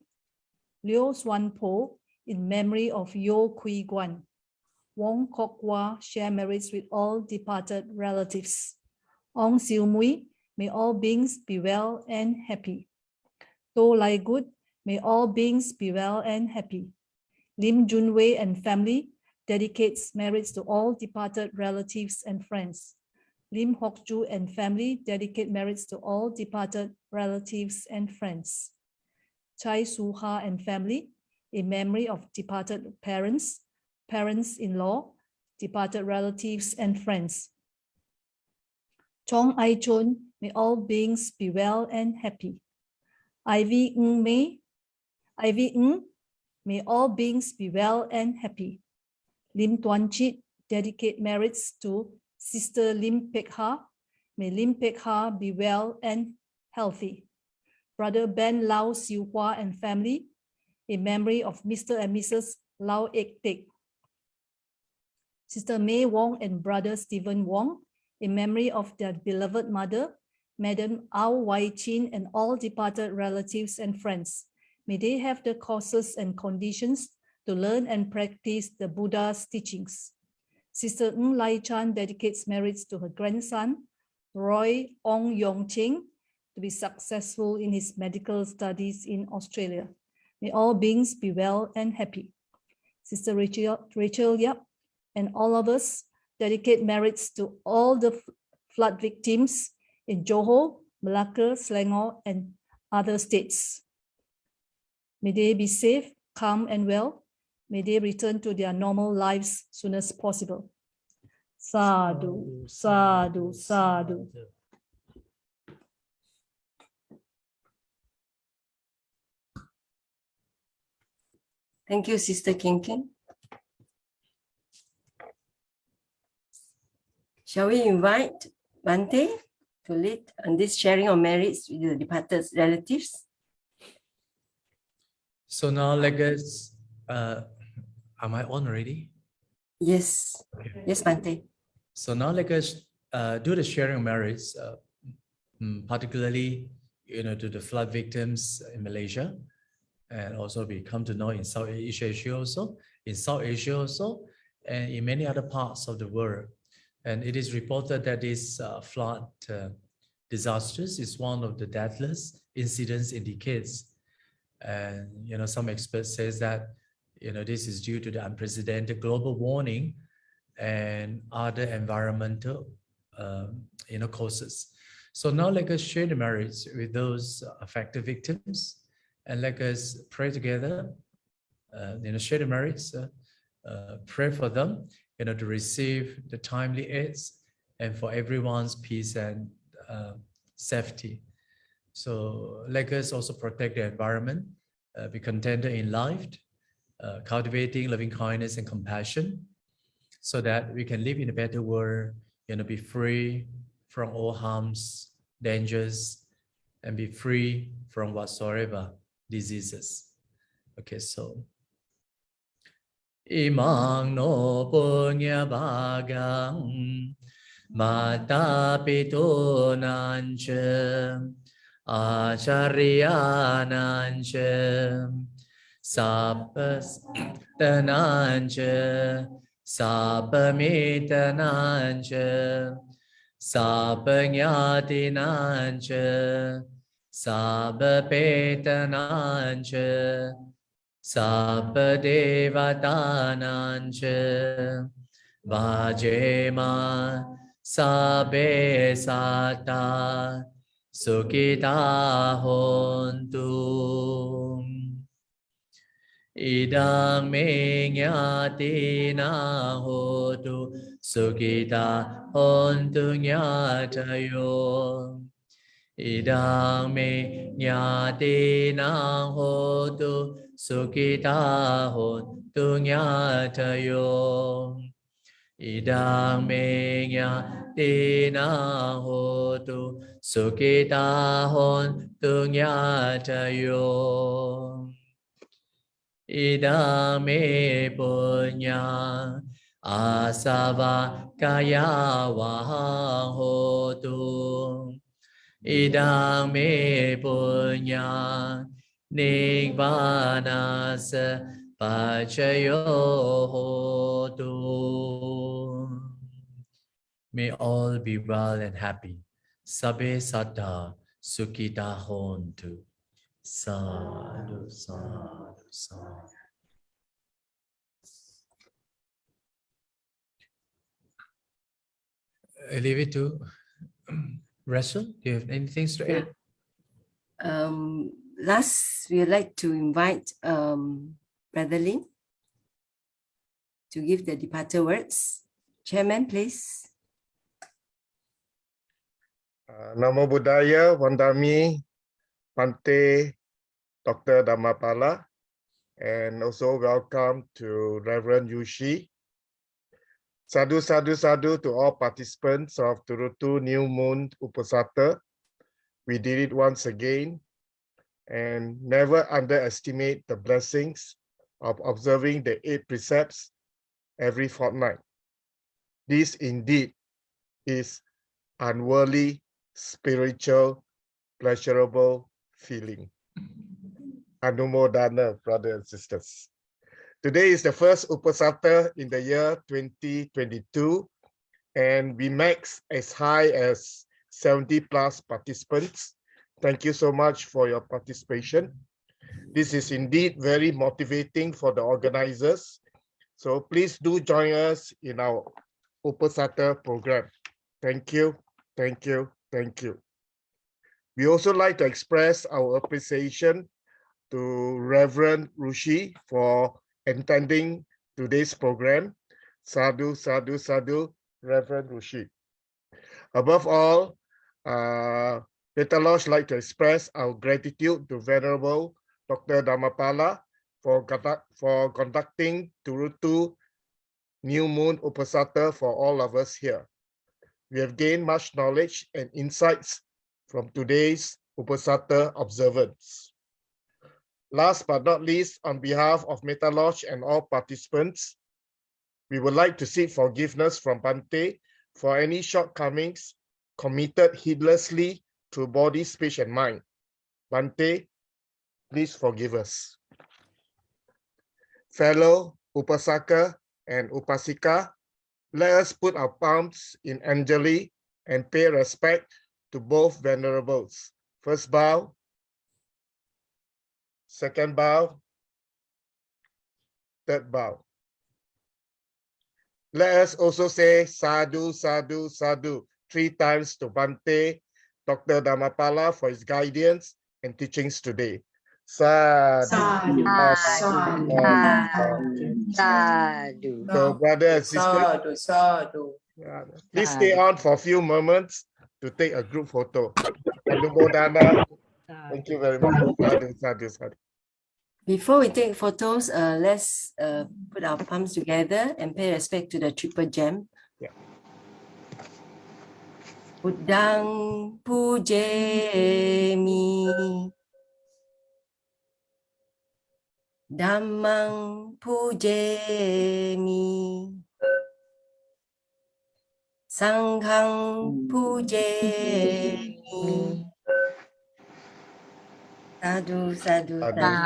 Liu Xuan Po, in memory of Yo Kui Guan. Wong Kok Wah share merits with all departed relatives. Ong Siu Mui, may all beings be well and happy. To Lai Good, may all beings be well and happy. Lim Junwei and family dedicates merits to all departed relatives and friends. Lim Hock Ju and family dedicate merits to all departed relatives and friends. Chai Su Ha and family, in memory of departed parents, parents-in-law, departed relatives and friends. Chong Ai Chun, may all beings be well and happy. Ivy Ng, may all beings be well and happy. Lim Tuan Chit dedicate merits to Sister Lim Pek Ha, may Lim Pek Ha be well and healthy. Brother Ben Lau Siu Hua and family, in memory of Mr. and Mrs. Lau Ek Tek. Sister May Wong and Brother Stephen Wong, in memory of their beloved mother, Madam 𝐷𝐷𝐻𝐸 and all departed relatives and friends. May they have the causes and conditions to learn and practice the Buddha's teachings. Sister Ng Lai Chan dedicates merits to her grandson, Roy Ong Yong Ching, to be successful in his medical studies in Australia. May all beings be well and happy. Sister Rachel Yap and all of us dedicate merits to all the flood victims in Johor, Malacca, Selangor, and other states. May they be safe, calm, and well. May they return to their normal lives soon as possible. Sadhu, sadhu, sadhu. Thank you, Sister 𝐾𝐔𝐑𝐔𝐑𝐔. Shall we invite Bhante to lead on this sharing of merits with the departed relatives? So now let us, am I on already? Yes. Okay. Yes, Bhante. So now let us do the sharing of merits, particularly, to the flood victims in Malaysia, and also we come to know in Southeast Asia also, in South Asia also, and in many other parts of the world. And it is reported that this flood disasters is one of the deadliest incidents in decades. And some experts says that this is due to the unprecedented global warming and other environmental causes. So now let us share the merits with those affected victims, and let us pray together. Share the merits, pray for them, to receive the timely aids, and for everyone's peace and safety. So let us also protect the environment, be contented in life, cultivating loving kindness and compassion, so that we can live in a better world, be free from all harms, dangers, and be free from whatsoever diseases. Okay, so Imang no punya bhagang mata pitu nanche acharya nanche sapas tananche sapamita nanche sapanyati nanche sabapeta nanche Sabbadevatanancha Vajema Sabbe Sata Sukhita Hontu Idang me Nyatina Hotu Sukhita Hontu Nyatayo Idang me Nyatina Hotu Sukhita Hontu Nyatayo Idang me Nyatina Hotu Sukhita Hontu Nyatayo Idang me punya asava kaya wahang hotu Idang me punya Nibbana-sa pacayo hotu. May all be well and happy. Sabbe satta sukhita hontu. Sadhu, sadhu, sadhu. I leave it to Russell. Do you have anything to add? Last, we would like to invite Brother Lin to give the departure words. Chairman, please. Namo Buddhaya, Vandami, Bhante, Dr. Dhammapala, and also welcome to Reverend Yushi. Sadhu, sadhu, sadhu to all participants of Turutu New Moon Uposatha. We did it once again, and never underestimate the blessings of observing the 8 precepts every fortnight. This indeed is unworldly spiritual, pleasurable feeling. Anumodana, brothers and sisters. Today is the first Uposatha in the year 2022, and we max as high as 70 plus participants. Thank you so much for your participation. This is indeed very motivating for the organizers. So please do join us in our Uposatha program. Thank you, thank you, thank you. We also like to express our appreciation to Reverend Rushi for attending today's program. Sadhu, sadhu, sadhu, Reverend Rushi. Above all, 𝐷𝐷𝐷𝐿 like to express our gratitude to Venerable Dr. Dhammapala for conducting Turutu New Moon Uposatha for all of us here. We have gained much knowledge and insights from today's Uposatha observance. Last but not least, on behalf of 𝐷𝐷𝐿 and all participants, we would like to seek forgiveness from Bhante for any shortcomings committed heedlessly through body, speech, and mind. Bhante, please forgive us. Fellow Upasaka and Upasika, let us put our palms in Anjali and pay respect to both venerables. First bow, second bow, third bow. Let us also say sadhu, sadhu, sadhu 3 times to Bhante Dr. Dhammapala for his guidance and teachings today. Sadhu, Sadhu. So, brothers and sisters, please stay on for a few moments to take a group photo. Anumodana. Thank you very much. Sadhu, sadhu, sadhu. Before we take photos, let's put our palms together and pay respect to the triple gem. Yeah. Buddhang pujemi, Dhammang pujemi, Sanghang pujemi. Sadhu, sadhu, sadhu.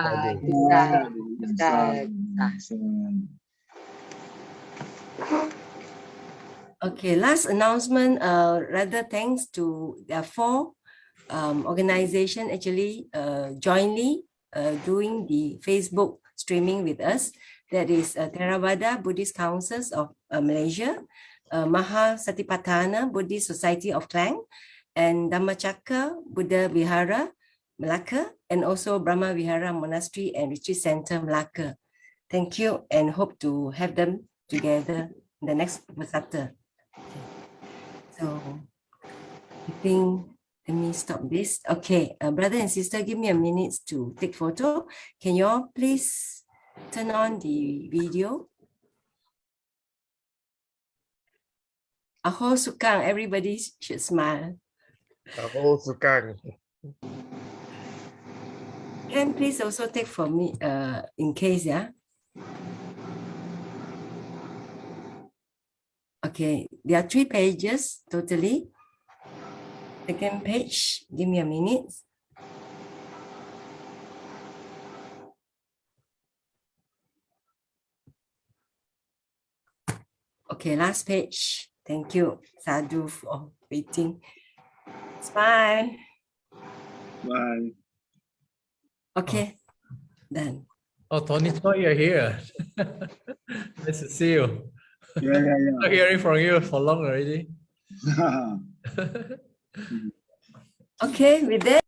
Okay, last announcement, rather thanks to there are 4 organizations actually jointly doing the Facebook streaming with us. That is Theravada Buddhist Councils of Malaysia, Mahasatipatthana Buddhist Society of Klang, and Dhammacakka Buddha Vihara Melaka, and also Brahma Vihara Monastery and Retreat Center Melaka. Thank you, and hope to have them together in the next Uposatha. So I think, let me stop this. Okay, brother and sister, give me a minute to take photo. Can you all please turn on the video? Aho sukang, everybody should smile. Aho sukang. Can please also take for me in case, yeah? Okay, there are 3 pages totally. Second page, give me a minute. Okay, last page. Thank you, Sadhu, for waiting. Smile. Bye. Okay, done. Oh, Tony, you're here. Nice to see you. Yeah. Not hearing from you for long already. Okay, with that.